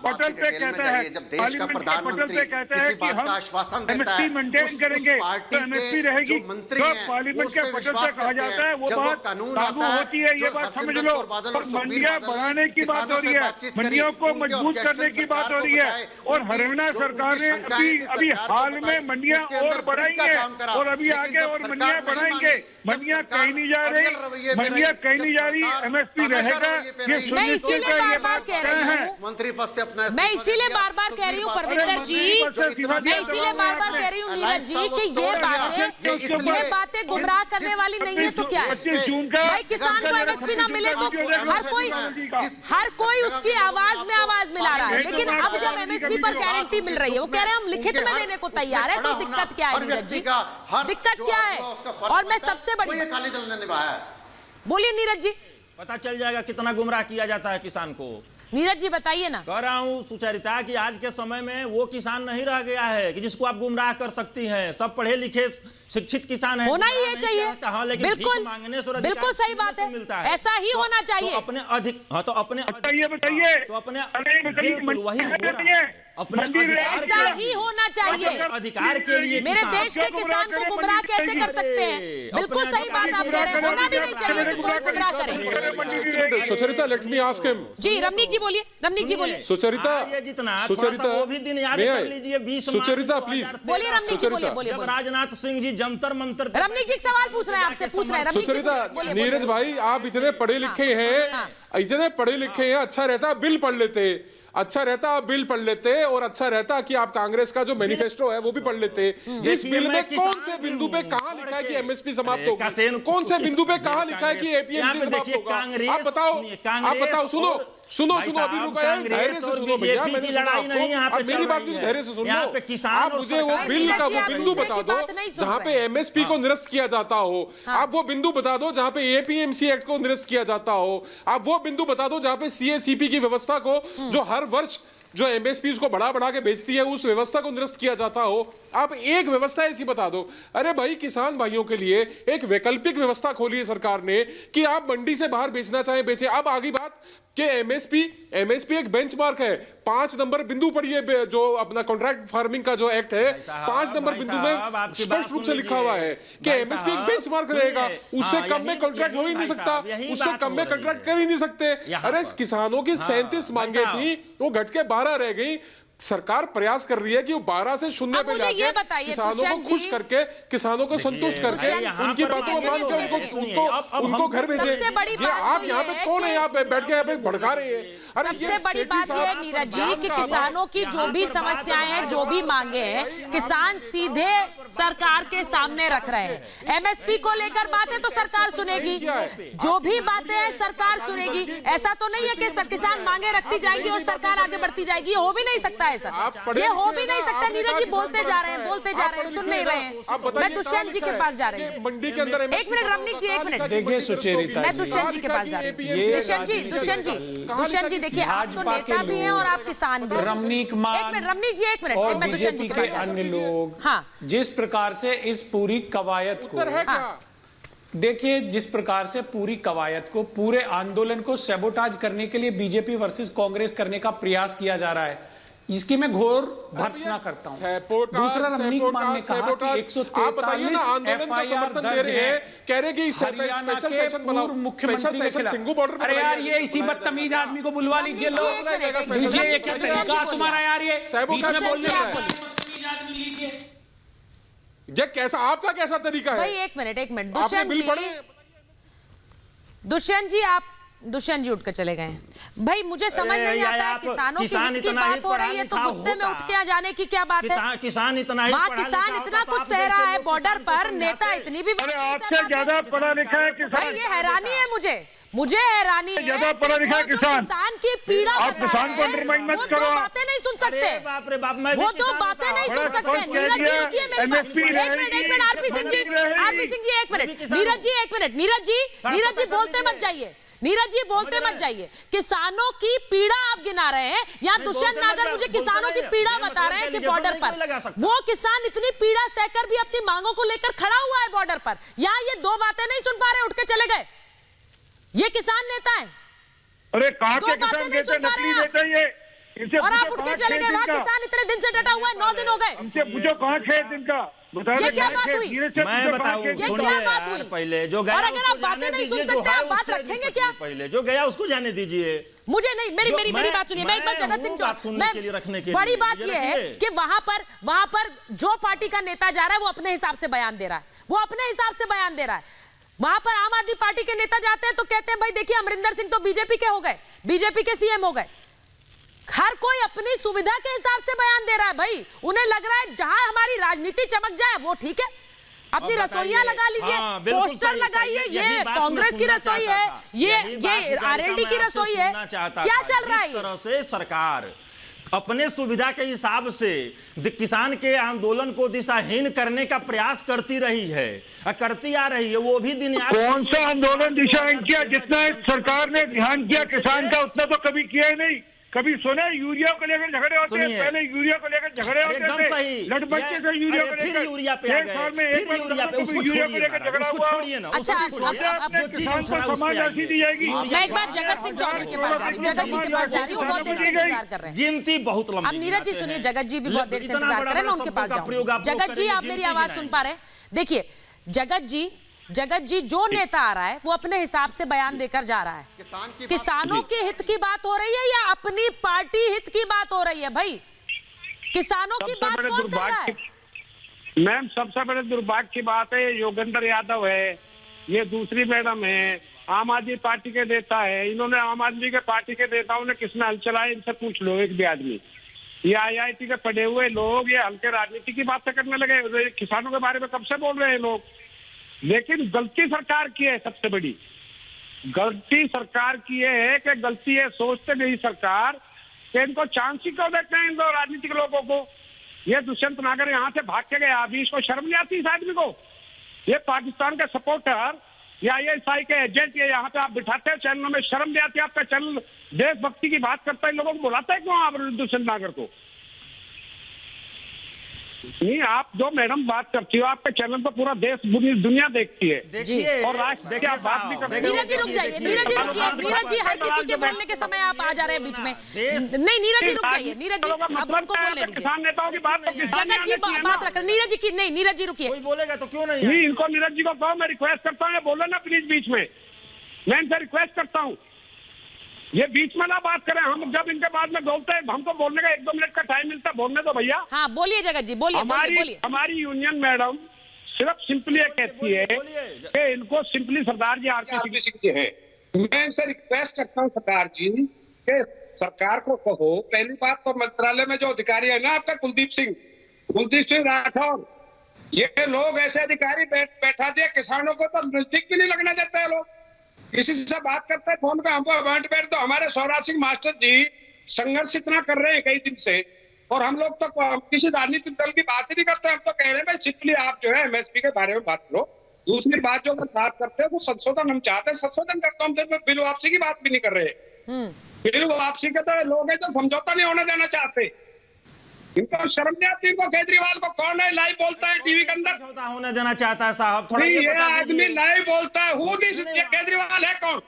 पटल पे कहता है, जब देश का प्रधानमंत्री किसी बात का आश्वासन देता है, मेंटेन करेंगे तो एमएसपी रहेगी। जो पार्लियामेंट के पटल पे कहा जाता है वो बात लागू होती है, ये बात समझ लो। और मंडियां बढ़ाने की बात हो रही है, मंडियों को मजबूत करने की बात हो रही है, और हरियाणा सरकार ने अभी हाल में मंडियां और बढ़ाएंगे, और अभी आगे और मंडियां बढ़ाएंगे। मंडियां कहीं नहीं जा रही, मंडियां कहीं नहीं जा रही, एमएसपी रहेगा। मैं इसीलिए बार बार कह रही हूँ, मंत्री पद से अपना, मैं इसीलिए बार बार कह रही हूँ परविंदर जी, मैं इसीलिए बार बार कह रही हूँ नीरज जी कि ये बातें गुमराह करने वाली नहीं है तो क्या है? भाई किसान को एमएसपी ना मिले तो हर कोई उसकी आवाज में आवाज मिला रहा है, लेकिन अब जब एमएसपी पर गारंटी मिल रही है, वो कह रहे हैं हम लिखित में देने को तैयार है, तो दिक्कत क्या है नीरज जी? दिक्कत क्या है? और मैं सबसे बड़ी, बोलिए नीरज जी। पता चल जाएगा कितना गुमराह किया जाता है किसान को। नीरज जी बताइए ना। कह रहा हूं सुचरिता कि आज के समय में वो किसान नहीं रह गया है कि जिसको आप गुमराह कर सकती हैं। सब पढ़े लिखे शिक्षित किसान हैं, होना ही ये चाहिए। बिल्कुल बिल्कुल सही बात है, ऐसा ही होना चाहिए। तो अपने अधिक, हाँ तो अपने बताइए तो अपने वही अपने ऐसा ही होना चाहिए। अधिकार के लिए मेरे देश के किसान को गुमराह कैसे कर सकते हैं? बिल्कुल सही बात आप कह रहे हैं, होना भी नहीं चाहिए कि कोई गुमराह करे। Sucharita let me ask him. जी रमनीक जी बोलिए, रमनीक जी बोलिए। सुचरिता, सुचरिता वो भी दिन याद कर लीजिए। 20 सुचरिता प्लीज बोलिए, रमनीक जी बोलिए, बोलिए। राजनाथ सिंह जी जंतर मंतर, रमनीक जी सवाल पूछ रहे हैं आपसे, पूछ रहे हैं। सुचरिता, नीरज भाई आप इतने पढ़े लिखे हैं, इतने पढ़े लिखे हैं, अच्छा रहता बिल पढ़ लेते, अच्छा रहता आप बिल पढ़ लेते, और अच्छा रहता कि आप कांग्रेस का जो मैनिफेस्टो है वो भी पढ़ लेते। इस बिल में कौन से बिंदु पे कहां लिखा है कि एमएसपी समाप्त होगा? कौन से बिंदु पे कहां लिखा है कि एपीएमसी समाप्त होगा? आप बताओ, आप बताओ। सुनो अभी रुको यार, धैर्य से सुनो भैया, मैंने लड़ाई नहीं, आप मेरी बात भी धैर्य से सुन लो। आप मुझे वो बिल का वो बिंदु बता दो जहां पे एमएसपी को निरस्त किया जाता हो। आप वो बिंदु बता दो जहां पे एपीएमसी एक्ट को निरस्त किया जाता हो। आप वो बिंदु बता दो जहां पे सीएसीपी की व्यवस्था को, जो हर वर्ष जो एमएसपी को बढ़ा के बेचती है, उस व्यवस्था को निरस्त किया जाता हो। आप एक व्यवस्था ऐसी बता दो। अरे भाई किसान भाइयों के लिए एक वैकल्पिक व्यवस्था खोली है सरकार ने कि आप मंडी से बाहर बेचना चाहे बेचे। अब आगे बात कि एमएसपी एक बेंचमार्क है। 5 नंबर बिंदु पढ़िए, जो अपना कॉन्ट्रैक्ट फार्मिंग का जो एक्ट है, 5 नंबर बिंदु में स्पष्ट रूप से लिखा हुआ है कि एमएसपी एक बेंचमार्क रहेगा, उससे कम में कॉन्ट्रैक्ट हो ही नहीं सकता, उससे कम में कॉन्ट्रैक्ट कर ही नहीं सकते। अरे किसानों की 37 मांगे थी, वो घट के 12 रह गई। सरकार प्रयास कर रही है कि वो 12 से 0 पे जाके किसानों को खुश करके, किसानों को संतुष्ट करके, उनकी बातों को मान के उनको घर भेजे। ये आप यहाँ पे कौन है, यहाँ पे बैठ के यहाँ पे भड़का रहे हैं? सबसे बड़ी बात ये है नीरज जी कि किसानों की जो भी समस्याएं हैं, जो भी मांगे हैं, किसान सीधे सरकार के सामने रख रहे हैं। एमएसपी को लेकर बातें तो सरकार सुनेगी, जो भी बातें हैं सरकार सुनेगी। ऐसा तो नहीं है कि किसान मांगे रखती जाएंगी और सरकार आगे बढ़ती जाएगी, हो भी नहीं सकता है सब, ये हो भी नहीं सकता। नीरज जी बोलते जा रहे हैं, सुन नहीं रहे हैं। मैं दुष्यंत जी के पास जा रही हूँ, मंडी के अंदर एक मिनट रमनीक जी, एक मिनट देखिए सुचेरिता, मैं दुष्यंत जी के पास जा रही हूँ। दुष्यंत जी देखिए, आप तो नेता भी हैं और आप किसान भी। रमनीक रमनीक जी एक मिनट, और मैं दुष्यंत जी बीजेपी के के पास जा रही अन्य हूँ। लोग हाँ, जिस प्रकार से इस पूरी कवायद को देखिए, जिस प्रकार से पूरी कवायद को, पूरे आंदोलन को सैबोटाज करने के लिए बीजेपी वर्सेस कांग्रेस करने का प्रयास किया जा रहा है, इसकी मैं घोर भर्त्सना करता हूं। दूसरा, रमनीक मान ने कहा कि 143 एफआईआर दर्ज है, कह रहे कि हरियाणा के पूर्व मुख्यमंत्री के खिलाफ। अरे यार, ये इसी बदतमीज आदमी को बुलवा लीजिए, लोग लीजिए, ये क्या तरीका तुम्हारा यार, ये बीच में बोलने का बदतमीज आदमी लीजिए। ये कैसा, आपका कैसा तरीका है भाई? एक मिनट दुष्यंत जी उठ कर चले गए हैं। भाई मुझे समझ नहीं आता है, किसानों की हित की बात हो रही है तो गुस्से में उठ के जाने की क्या बात है? किसान इतना कुछ सह रहा है बॉर्डर पर, नेता इतनी भी आपसे ज्यादा पढ़ा लिखा है किसान। ये हैरानी है मुझे हैरानी है। ज्यादा पढ़ा लिखा है किसान की पीड़ा आप किसान को अंडरमाइन मत करो। वो बातें नहीं सुन सकते, बाप रे बाप, मैं वो दो बातें नहीं सुन सकते। नीरज जी रुकिए, मेरी बात एक मिनट आरपी सिंह जी एक मिनट, नीरज जी बोलते मत जाइए, किसानों की पीड़ा आप गिना रहे हैं। यहाँ दुष्यंत नागर मुझे किसानों की पीड़ा बता रहे हैं कि बॉर्डर पर वो किसान इतनी पीड़ा सहकर भी अपनी मांगों को लेकर खड़ा हुआ है बॉर्डर पर। यहाँ ये दो बातें नहीं सुन पा रहे, उठ के चले गए। ये किसान नेता है। अरे कहाँ के किसान नेता, नकली नेता ये, और आप उठ के चले गए। वहाँ किसान इतने दिन से डटा हुआ है, 9 दिन हो गए। हमसे पूछो कहाँ खेत इनका, ये क्या बात हुई? मैं बताऊं, ये क्या बात हुई? पहले जो गया, और अगर आप बातें नहीं सुन सकते, आप बात रखेंगे क्या? पहले जो गया उसको जाने दीजिए। मुझे नहीं, मेरी बात सुनिए। मैं एक बार जगत सिंह चौधरी, बड़ी बात यह है कि वहां पर जो पार्टी का नेता जा रहा है वो अपने हिसाब से बयान दे रहा है, वहां पर आम आदमी पार्टी के नेता जाते हैं तो कहते हैं भाई देखिए अमरिंदर सिंह तो बीजेपी के हो गए, बीजेपी के सीएम हो गए। हर कोई अपनी सुविधा के हिसाब से बयान दे रहा है भाई। उन्हें लग रहा है जहां हमारी राजनीति चमक जाए वो ठीक है, अपनी रसोइयां लगा लीजिए, पोस्टर लगाइए, ये कांग्रेस की रसोई है, ये आरएलडी की रसोई है, क्या चल रहा है? इस तरह से सरकार अपने सुविधा के हिसाब से किसान के आंदोलन को दिशाहीन करने का प्रयास करती रही है, करती आ रही है। वो भी दिन याद, कौन सा आंदोलन दिशाहीन किया? जितना सरकार ने ध्यान किया किसान का उतना तो कभी किया ही नहीं। कभी सुने यूरिया को लेकर झगड़े होते हैं? पहले यूरिया को लेकर झगड़े होते थे, लटबट्टे से यूरिया को लेकर, यूरिया पे आ गए, फिर यूरिया पे, उसको छोड़िए ना, अच्छा किसान को समाज ऐसी दी जाएगी। मैं एक बार जगत सिंह चौधरी के पास जा रही हूँ, बहुत देर से इंतजार कर रहे हैं। गिनती बहुत लंबी। अब नीरज जी सुनिए, जगत जी भी बहुत देर से इंतजार कर रहे हैं, मैं उनके पास जाऊँ। जगत जी आप मेरी आवाज सुन पा रहे हैं? देखिए जगत जी जो नेता आ रहा है वो अपने हिसाब से बयान देकर जा रहा है। किसानों के हित की बात हो रही है या अपनी पार्टी हित की बात हो रही है? भाई किसानों की बात कौन कर रहा है? मैम सबसे बड़े दुर्भाग्य की बात है, योगेंद्र यादव है, ये दूसरी मैडम है, आम आदमी पार्टी के नेता है। इन्होंने आम आदमी के पार्टी के नेताओं ने किसने हल चलाया, इनसे पूछ लो एक भी आदमी। ये IIT के पढ़े हुए लोग ये हल्के राजनीति की बातें करने लगे, किसानों के बारे में कब से बोल रहे हैं लोग। लेकिन गलती सरकार की है, सबसे बड़ी गलती सरकार की है कि गलती है सोचते नहीं सरकार कि इनको चांस ही क्यों देते हैं इन राजनीतिक लोगों को। ये दुष्यंत नागर यहाँ से भाग के गया, अभी इसको शर्म नहीं आती इस आदमी को? ये पाकिस्तान के सपोर्टर या ISI के एजेंट ये यहाँ पे आप बिठाते हैं चैनलों में, शर्म नहीं आती? आपका चैनल देशभक्ति की बात करता है, लोगों को बुलाता है क्यों आप दुष्यंत नागर को? नहीं, आप जो मैडम बात करती हो आपके चैनल पर पूरा देश दुनिया देखती है और राष्ट्र की आप बात भी करते हैं। नीरज जी रुक जाइए, नीरज जी रुकिए, नीरज जी हर किसी के बोलने के समय आप आ जा रहे हैं बीच में। नहीं नीरज जी रुक जाइए, नीरज जी अब उनको बोलने दीजिए। किसान नेताओं की बात तो जगत जी बात रख रहे, नीरज जी की नहीं, नीरज जी रुकिए। कोई बोलेगा तो क्यों नहीं? नहीं, इनको नीरज जी को कहो, मैं रिक्वेस्ट करता हूँ बोलो ना प्लीज बीच में, मैं इनसे रिक्वेस्ट करता हूँ ये बीच में ना बात करें। हम जब इनके बाद में बोलते हैं हमको बोलने का 1-2 मिनट का टाइम मिलता है, बोलने दो भैया। हाँ बोलिए जगत जी, बोलिए। हमारी यूनियन मैडम सिर्फ सिंपली ये कहती है कि इनको सिंपली सरदार जी आरपी सिंह जी है। मैं इनसे रिक्वेस्ट करता हूँ सरकार जी कि सरकार को कहो, पहली बात तो मंत्रालय में जो अधिकारी है ना आपका कुलदीप सिंह राठौर, ये लोग ऐसे अधिकारी बैठा दिए किसानों को तो नजदीक भी नहीं लगने देते हैं। लोग किसी से बात करते हैं फोन पे, हमको अवांट बैठ दो। हमारे सौराज सिंह मास्टर जी संघर्ष इतना कर रहे हैं कई दिन से, और हम लोग तो किसी राजनीतिक दल की बात ही नहीं करते, हम तो कह रहे हैं भाई सिंपली आप जो है एमएसपी के बारे में बात करो। दूसरी बात जो बात करते हैं वो संशोधन हम चाहते हैं, संशोधन करते हम सिर्फ बिल वापसी की बात भी नहीं कर रहे। बिल वापसी के तो लोग हैं जो समझौता नहीं होने देना चाहते। इनको शर्म नहीं आती इनको, केजरीवाल को कौन है लाइव बोलता है टीवी के अंदर समझौता होने देना चाहता है साहब, थोड़ा नहीं, ये ये बता आदमी दीजिए। लाइव बोलता है। केजरीवाल है कौन?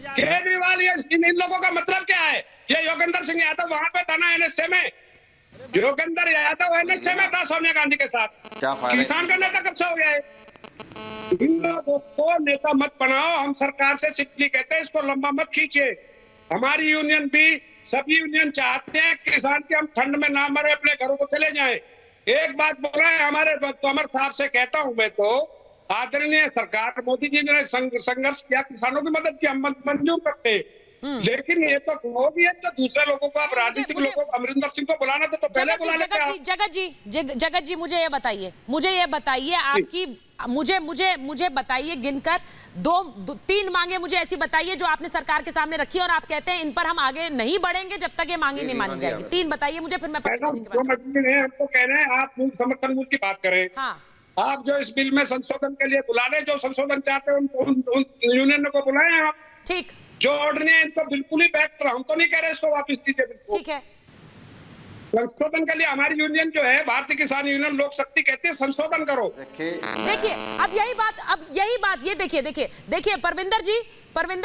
केजरीवाल ये इन लोगों का मतलब क्या है? ये योगेंद्र सिंह यादव वहां पे था ना एनएसए में, योगेंद्र यादव एनएसए में था सोनिया गांधी के साथ। क्या फायदा? किसान का नेता कब से हो गया है? इन लोगों को नेता मत बनाओ। हम सरकार से सिंपली कहते हैं इसको लंबा मत खींचे। हमारी यूनियन भी, सभी यूनियन चाहते हैं किसान के हम ठंड में ना मरे, अपने घरों को चले जाएं। एक बात बोला है हमारे तोमर साहब से कहता हूं मैं तो, आदरणीय सरकार मोदी जी ने संघर्ष किया, किसानों की मदद की, हम मंजूर करते हैं। लेकिन ये तो वो भी है तो दूसरे लोगों को, आप राजनीतिक लोगों को, अमरिंदर सिंह को बुलाना तो पहले बुला लेते हैं। जगत जी मुझे ये बताइए आपकी, मुझे बताइए गिनकर तीन मांगे मुझे ऐसी बताइए जो आपने सरकार के सामने रखी और आप कहते हैं इन पर हम आगे नहीं बढ़ेंगे जब तक ये मांगे नहीं मानी जाएगी। तीन बताइए मुझे, फिर मैं हम तो कह रहे हैं आप मूल समर्थन मूल्य की बात करें। हाँ, आप जो इस बिल में संशोधन के लिए बुला रहे, जो संशोधन चाहते हैं उन यूनियन को बुलाएं आप। ठीक, जो ऑर्डर है इनको बिल्कुल ही बैक करो, हम तो नहीं कह रहे इसको वापस दीजिए बिल्कुल। ठीक है, संशोधन के लिए हमारी यूनियन जो है भारतीय किसान यूनियन लोक शक्ति कहती है संशोधन करो। देखिए अब यही बात ये देखिए परविंदर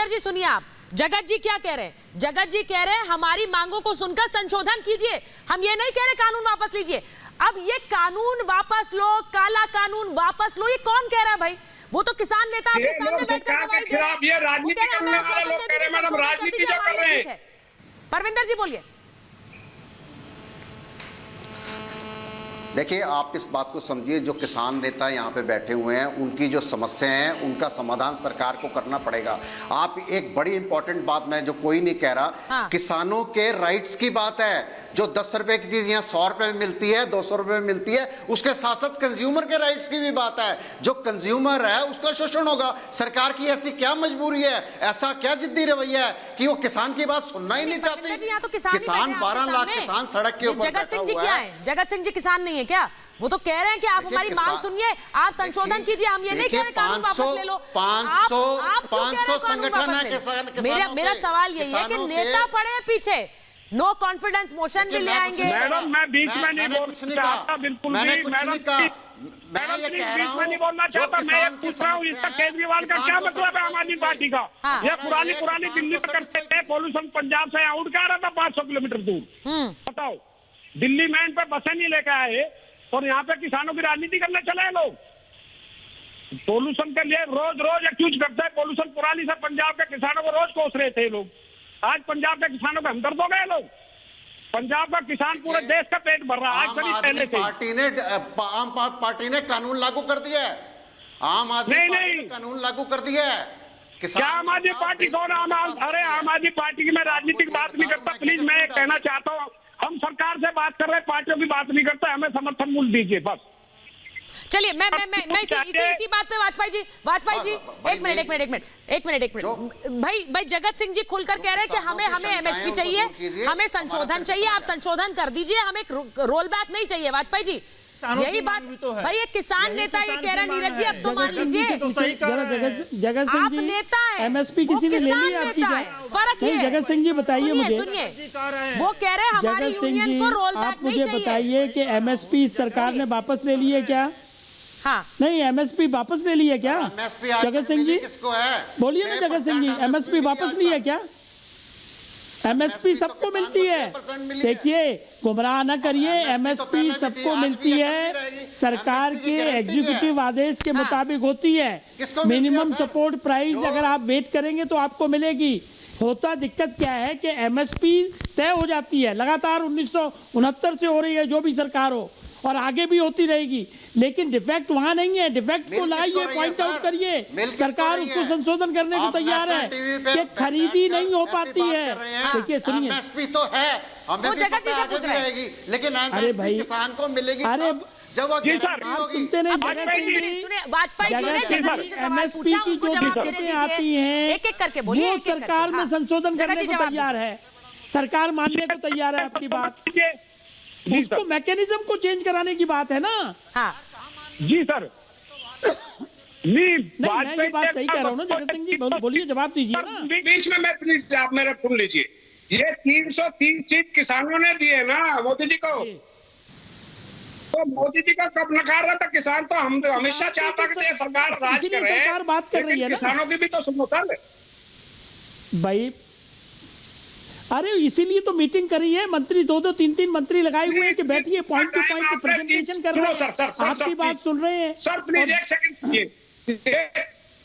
जी सुनिए आप, जगत जी क्या कह रहे हैं? जगत जी कह रहे हैं हमारी मांगों को सुनकर संशोधन कीजिए, हम ये नहीं कह रहे कानून वापस लीजिए। अब ये कानून वापस लो, काला कानून वापस लो, ये कौन कह रहा है भाई? वो तो किसान नेता आपके सामने बैठकर गवाही दे रहे हैं। ये राजनीति करने वाले लोग कह रहे हैं मैडम, राजनीति जो कर रहे हैं। परविंदर जी बोलिए। देखिए, आप इस बात को समझिए, जो किसान नेता यहाँ पे बैठे हुए हैं उनकी जो समस्याएं हैं उनका समाधान सरकार को करना पड़ेगा। आप एक बड़ी इंपॉर्टेंट बात में जो कोई नहीं कह रहा, हाँ। किसानों के राइट्स की बात है। जो 10 रुपए की चीज यहाँ 100 रुपए में मिलती है, 200 रुपए में मिलती है, उसके साथ साथ कंज्यूमर के राइट्स की भी बात है। जो कंज्यूमर है उसका शोषण होगा। सरकार की ऐसी क्या मजबूरी है, ऐसा क्या जिद्दी रवैया है कि वो किसान की बात सुनना ही नहीं चाहती? किसान 12 लाख किसान सड़क के ऊपर जगत सिंह जी क्या है? जगत सिंह जी किसान नहीं है क्या? वो तो कह रहे हैं कि आप हमारी मांग सुनिए, आप संशोधन कीजिए, हम ये नहीं कह रहे कानून वापस ले लो। 500 संगठन है किसानों मेरा सवाल यही है कि नेता पड़े पीछे, नो कॉन्फिडेंस मोशन भी ले आएंगे। मैडम मैं बीच में नहीं बोलना चाहता, बिल्कुल नहीं मैडम, मैडम प्लीज बीच में नहीं बोलना चाहता। मैं ये पूछ रहा हूँ इसका केजरीवाल का क्या मतलब है आम आदमी पार्टी का? ये पुरानी दिल्ली में करते थे, पॉल्यूशन पंजाब से यहाँ उड़ के आ रहा था 500 किलोमीटर दूर। बताओ, दिल्ली में इन पे बसें नहीं लेकर आए और यहाँ पे किसानों की राजनीति करने चले हैं लोग। पोल्यूशन के लिए रोज एक्यूज करते हैं, पोल्यूशन पुरानी से पंजाब के किसानों को रोज कोस रहे थे लोग। आज पंजाब के किसानों के हमदर्द हो गए लोग। पंजाब का किसान पूरे देश का पेट भर रहा है। आज से पहले आम पार्टी ने कानून लागू कर दिया है। आम आदमी पार्टी ने कानून लागू कर दिया है। क्या आम आदमी पार्टी कौन? अरे आम आदमी पार्टी की मैं राजनीतिक बात नहीं करता। प्लीज मैं कहना चाहता हूँ, हम सरकार से बात कर रहे हैं, पार्टियों की बात नहीं करते। हमें समर्थन मूल्य दीजिए बस। चलिए मैं इसी बात पे वाजपेयी जी एक मिनट भाई जगत सिंह जी खुलकर कह रहे हैं कि हमें एमएसपी चाहिए, हमें संशोधन चाहिए, आप संशोधन कर दीजिए, हमें रोल बैक नहीं चाहिए। वाजपेयी जी यही बात भाई, एक किसान नेता ये कह रहा है। नीरज जी अब तो मान लीजिए, जगत सिंह आप जी नेता है, एमएसपी किसी ने ले ली आपकी? फर्क है। जगत सिंह जी बताइए मुझे, वो कह रहे हैं हमारी यूनियन को रोल बैक नहीं चाहिए। आप मुझे बताइए कि एमएसपी सरकार ने वापस ले ली है क्या? हाँ नहीं, एमएसपी वापस ले ली है क्या? जगत सिंह जी बोलिए ना, जगत सिंह जी एमएसपी वापस ली है क्या? एमएसपी सबको मिलती है। देखिए, गुमराह न करिए, एमएसपी सबको मिलती है, सरकार के एग्जीक्यूटिव आदेश के मुताबिक होती है। मिनिमम सपोर्ट प्राइस अगर आप वेट करेंगे तो आपको मिलेगी। होता दिक्कत क्या है कि एमएसपी तय हो जाती है, लगातार 1969 से हो रही है, जो भी सरकार हो, और आगे भी होती रहेगी। लेकिन डिफेक्ट वहां नहीं है, डिफेक्ट को लाइए, पॉइंट आउट करिए। सरकार उसको संशोधन करने को तैयार है कि खरीदी नहीं हो पाती है। देखिए सुनिए, एमएसपी तो है, हमें भी पता है आगे भी रहेगी, लेकिन एमएसपी किसान को मिलेगी जब वो सुनते नहीं। वाजपेयी जी ने जगत से सवाल पूछा, उनको जवाब देने आती है, एक-एक करके बोलिए। सरकार में संशोधन करने को तैयार है, सरकार मानने को तैयार है आपकी बात। उसको मैकेनिज्म को चेंज कराने की बात है ना। हाँ जी सर। नहीं, मैं ये बात सही कह रहा हूँ ना जगत सिंह जी, बोलिए, जवाब दीजिए ना। बीच में मैं प्लीज, आप मेरा सुन लीजिए। ये 330 सीट किसानों ने दिए ना मोदी जी को, तो मोदी जी का कब नकार रहा था किसान? तो हम हमेशा चाहता कि सरकार राज करे, सरकार बात कर रही है ना, किसानों की भी तो सुनो सर भाई। अरे इसीलिए तो मीटिंग करी है, मंत्री 2-2, 3-3 मंत्री लगाए हुए हैं कि बैठिए, पॉइंट टू पॉइंट प्रेजेंटेशन कर रहे हैं। सर, आपकी बात सुन रहे हैं सर। प्लीज एक सेकंड सुनिए।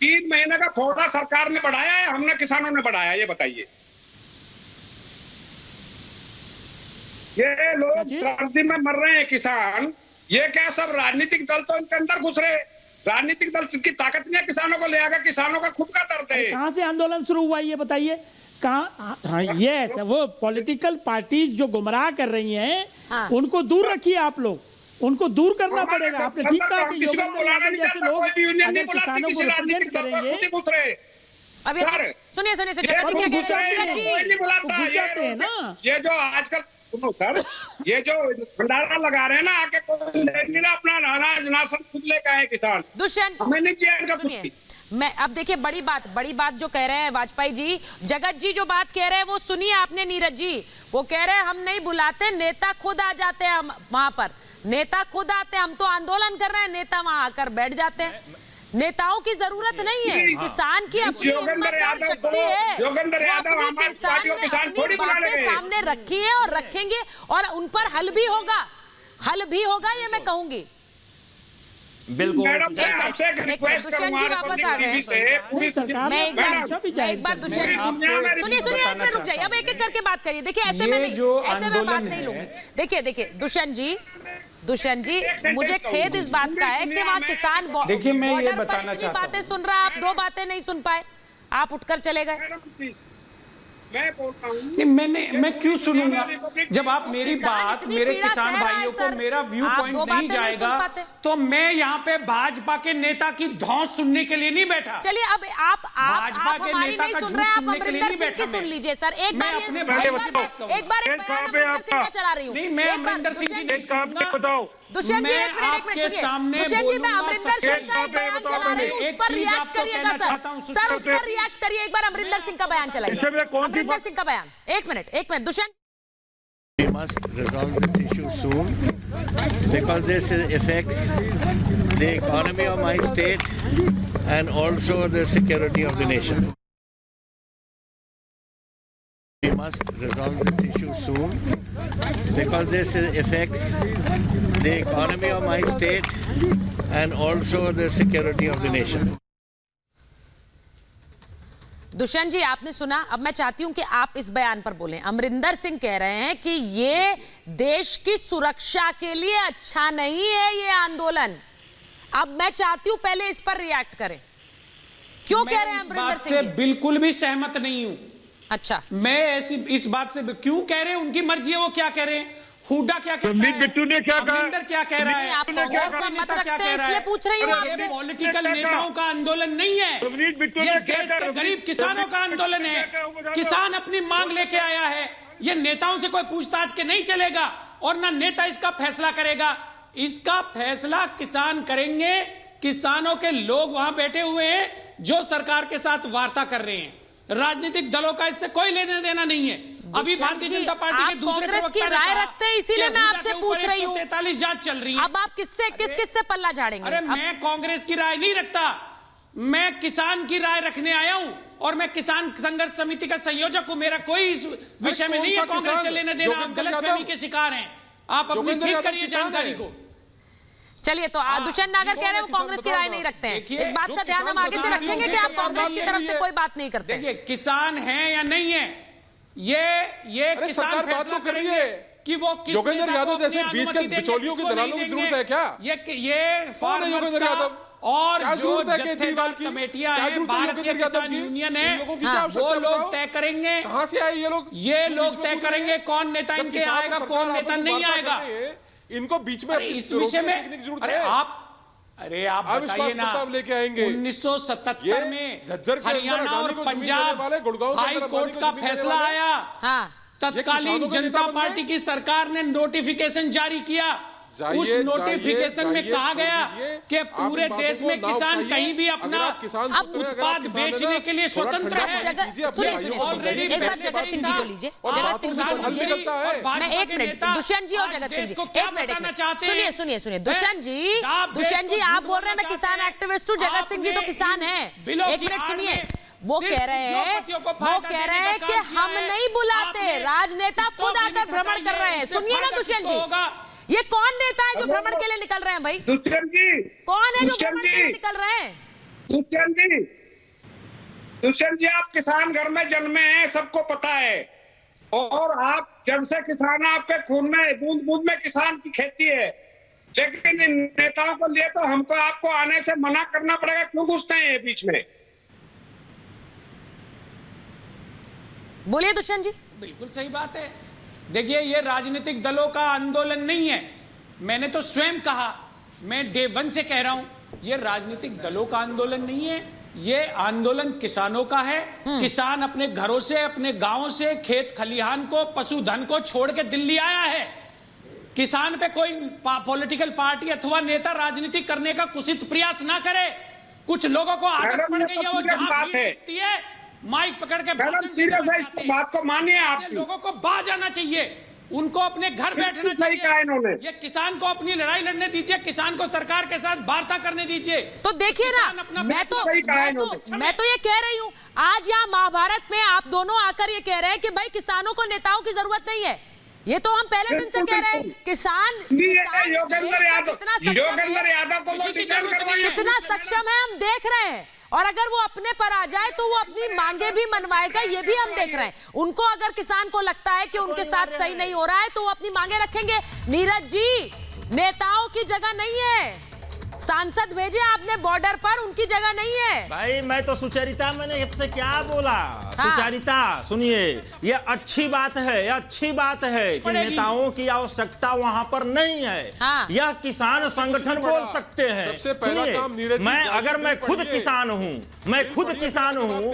3 महीने का कोटा सरकार ने बढ़ाया है, हमने किसानों ने बढ़ाया, ये बताइए। ये लोग सर्दी में मर रहे हैं किसान, ये क्या सब राजनीतिक दल तो इनके अंदर घुस रहे? राजनीतिक दल की ताकत नहीं है किसानों को ले आकर, किसानों का खुद का दर्द है। कहाँ से आंदोलन शुरू हुआ ये बताइए? कहाँ? हाँ, ये वो पॉलिटिकल पार्टीज जो गुमराह कर रही हैं, उनको दूर रखिए आप लोग, उनको दूर करना पड़ेगा। आपने ठीक कहा कि योगेंद्र यादव जैसे लोग अगर किसानों को रिप्रेजेंट करेंगे। अब सुनिए ये जो आजकल सुनो सर, ये जो भंडारा लगा रहे हैं ना, आके कोई नहीं ना अपना अनाज नाशन खुद लेकर आए किसान। दुष्यंत, हमें नहीं किया इनका कुछ भी। मैं अब देखिए बड़ी बात जो कह रहे हैं वाजपेयी जी, जगत जी जो बात कह रहे हैं वो सुनिए आपने नीरज जी। वो कह रहे हैं हम नहीं बुलाते, नेता खुद आ जाते हैं वहां पर, नेता खुद आते हैं, हम तो आंदोलन कर रहे हैं, नेता वहां आकर बैठ जाते हैं। नेताओं की जरूरत नहीं है, किसान की अपनी हिम्मत शक्ति है, अपनी बातें सामने रखी है और रखेंगे, और उन पर हल भी होगा ये मैं कहूंगी। बिल्कुल। रिक्वेस्ट जी वापस आ गए। मैं एक बार दुष्यंत सुनिए एक मिनट रुक जाइए, अब एक एक करके बात करिए। देखिए ऐसे में बात नहीं लूंगी। देखिए दुष्यंत जी मुझे खेद इस बात का है कि वहाँ किसान देखिए मैं ये बताना चाहता हूँ, बातें सुन रहा, आप 2 बातें नहीं सुन पाए, आप उठकर चले गए। मैं बोलता हूँ नहीं, मैं क्यों सुनूंगा जब आप मेरी बात, मेरे किसान भाइयों को मेरा व्यू पॉइंट नहीं जाएगा, तो मैं यहाँ पे भाजपा के नेता की धौंस सुनने के लिए नहीं बैठा। चलिए अब आप भाजपा के नेता का झूठ सुनने के लिए नहीं बैठा। सुन लीजिए सर, एक बार चला रही हूँ। नहीं, मैं अमरिंदर सिंह की नहीं सुनूंगा। बताओ दुष्यंत जी एक मिनट, दुष्यंत जी मैं अमरिंदर सिंह का एक बयान चला रही हूँ, उस पर रिएक्ट करिएगा सर, उस पर रिएक्ट करिए। एक बार अमरिंदर सिंह का बयान चलाइए, अमरिंदर सिंह का बयान। एक minute Dushyant. We must resolve this issue soon because this affects the economy of my state and also the security of the nation. We must resolve this issue soon because this affects the economy of my state and also the security of the nation. Dushyant ji आपने सुना, अब मैं चाहती हूं कि आप इस बयान पर बोलें। अमरिंदर सिंह कह रहे हैं कि ये देश की सुरक्षा के लिए अच्छा नहीं है ये आंदोलन। अब मैं चाहती हूं पहले इस पर रिएक्ट करें। क्यों कह रहे हैं अमरिंदर सिंह? मैं बिल्कुल भी सहमत नहीं हूं। अच्छा, मैं इस बात से क्यों कह रहे हैं? उनकी मर्जी है, वो क्या कह रहे हैं। हुड्डा क्या कहता है, बिट्टू ने क्या कहा, अमरिंदर क्या कह रहा है, आप कांग्रेस का मत रखते हैं इसलिए पूछ रही हूं आपसे। पॉलिटिकल नेताओं का आंदोलन नहीं है, ये देश के गरीब किसानों का आंदोलन है। किसान अपनी मांग लेके आया है, ये नेताओं से कोई पूछताछ के नहीं चलेगा और ना नेता इसका फैसला करेगा। इसका फैसला किसान करेंगे। किसानों के लोग वहां बैठे हुए हैं जो सरकार के साथ वार्ता कर रहे हैं। राजनीतिक दलों का इससे कोई लेना देना नहीं है। अभी भारतीय जनता पार्टी के दूसरे कांग्रेस की राय रखते हैं, इसीलिए मैं आपसे पूछ रही हूँ। 43 जांच चल रही है। अब आप किस से पल्ला झाड़ेंगे? अरे मैं कांग्रेस की राय नहीं रखता, मैं किसान की राय रखने आया हूं और मैं किसान संघर्ष समिति का संयोजक हूं। मेरा कोई इस विषय में नहीं है कांग्रेस से लेने देना। आप गलतफहमी के शिकार हैं, आप अपनी ठीक करिए जानकारी को। चलिए, तो दुष्यंत नागर कह रहे हैं वो कांग्रेस की राय नहीं रखते हैं। इस बात का ध्यान हम आगे से रखेंगे कि आप कांग्रेस की तरफ से कोई बात नहीं करते। देखिए, किसान है या नहीं है, ये किसान बात तो करेंगे कि वो योगेंद्र यादव जैसे बीच के बिचौलियों की दलालों की जरूरत है क्या? ये फार्मर्स का और जो जत्थेदार कमेटियां हैं, भारतीय किसान यूनियन है, वो लोग तय करेंगे। कहां से आए ये लोग? ये लोग तय करेंगे कौन नेता इनके आएगा, कौन नेता नहीं आएगा। इनको बीच में इस विषय में अरे आप बताइए ना, लेके आएंगे 1977 में हरियाणा और पंजाब हाई कोर्ट का फैसला आया। तत्कालीन जनता पार्टी की सरकार ने नोटिफिकेशन जारी किया। उस नोटिफिकेशन में कहा गया कि पूरे देश में किसान कहीं भी अपना उत्पाद बेचने के लिए स्वतंत्र है। सुनिए एक बार जगत सिंह जी को लीजिए, जगत सिंह जी को लीजिए। मैं एक मिनट, दुष्यंत जी और जगत सिंह जी एक मिनट, सुनिए दुष्यंत जी आप बोल रहे हैं मैं किसान एक्टिविस्ट हूँ, जगत सिंह जी तो किसान है। एक मिनट सुनिए, वो कह रहे हैं कि हम नहीं बुलाते, राजनेता खुद आकर भ्रमण कर रहे हैं। सुनिए ना दुष्यंत जी, ये कौन नेता है जो भ्रमण के लिए निकल रहे हैं भाई? दुष्यंत जी कौन है जो भ्रमण के लिए निकल रहे हैं? दुष्यंत जी आप किसान घर में जन्मे हैं, सबको पता है। और आप जब से किसान, आपके खून में बूंद बूंद में किसान की खेती है। लेकिन इन नेताओं को लिए तो हमको आपको आने से मना करना पड़ेगा। क्यों घुसते हैं बीच में? बोलिए दुष्यंत जी। बिल्कुल सही बात है। देखिए, ये राजनीतिक दलों का आंदोलन नहीं है। मैंने तो स्वयं कहा, मैं डे 1 से कह रहा हूं, ये राजनीतिक दलों का आंदोलन नहीं है, ये आंदोलन किसानों का है। किसान अपने घरों से, अपने गांवों से, खेत खलिहान को, पशुधन को छोड़ के दिल्ली आया है। किसान पे कोई पॉलिटिकल पार्टी अथवा नेता राजनीति करने का कुत्सित प्रयास ना करे। कुछ लोगों को आदत पड़ गई है, वो जहां दिखती है माइक पकड़ के सीरियस है, इस बात को मानिए। आप लोगों को बाहर जाना चाहिए, उनको अपने घर बैठना चाहिए। ये किसान को अपनी लड़ाई लड़ने दीजिए, किसान को सरकार के साथ वार्ता करने दीजिए। तो देखिए ना, मैं तो ये कह रही हूँ, आज यहाँ महाभारत में आप दोनों आकर ये कह रहे हैं कि भाई किसानों को नेताओं की जरूरत नहीं है। ये तो हम पहले दिन से कह रहे हैं। किसान कितना सक्षम है हम देख रहे हैं, और अगर वो अपने पर आ जाए तो वो अपनी मांगे भी मनवाएगा, ये भी हम देख रहे हैं। उनको अगर किसान को लगता है कि उनके साथ सही नहीं हो रहा है तो वो अपनी मांगे रखेंगे। नीरज जी, नेताओं की जगह नहीं है, सांसद भेजे आपने बॉर्डर पर, उनकी जगह नहीं है। भाई मैं तो सुचरिता, मैंने इससे क्या बोला? सुचरिता सुनिए, ये अच्छी बात है, ये अच्छी बात है कि नेताओं की आवश्यकता वहां पर नहीं है। यह किसान संगठन बोल सकते हैं। सबसे पहला काम नीरज, मैं खुद किसान हूँ,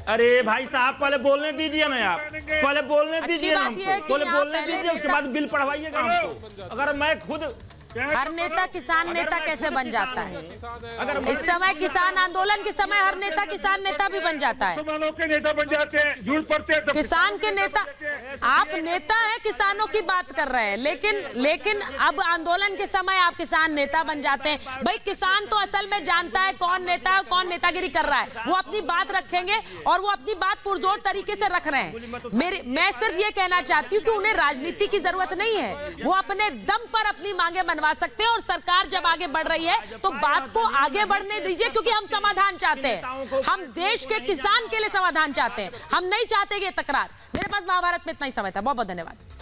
अरे भाई साहब पहले बोलने दीजिए ना, आप पहले बोलने दीजिए ना हमको, पहले बोलने दीजिए, उसके बाद बिल पढ़वाइएगा हमको। अगर मैं खुद, हर नेता किसान नेता कैसे बन जाता है? अगर इस समय किसान आंदोलन के समय हर नेता किसान नेता भी बन जाता है। के नेता बन जाते हैं, झूठ पड़ते हैं। किसान के नेता, आप नेता हैं, किसानों की बात कर रहे हैं, लेकिन अब आंदोलन के समय आप किसान नेता बन जाते हैं। भाई किसान तो असल में जानता है कौन नेता है, कौन नेतागिरी कर रहा है। वो अपनी बात रखेंगे और वो अपनी बात पुरजोर तरीके से रख रहे हैं। मैं सिर्फ ये कहना चाहती हूँ कि उन्हें राजनीति की जरूरत नहीं है, वो अपने दम पर अपनी मांगे मनवा सकते हैं। और सरकार जब आगे बढ़ रही है तो बात को आगे बढ़ने दीजिए, क्योंकि हम समाधान चाहते हैं। हम देश के किसान के लिए समाधान चाहते हैं, हम नहीं चाहते ये तकरार। मेरे पास महाभारत में इतना ही समय था। बहुत बहुत धन्यवाद।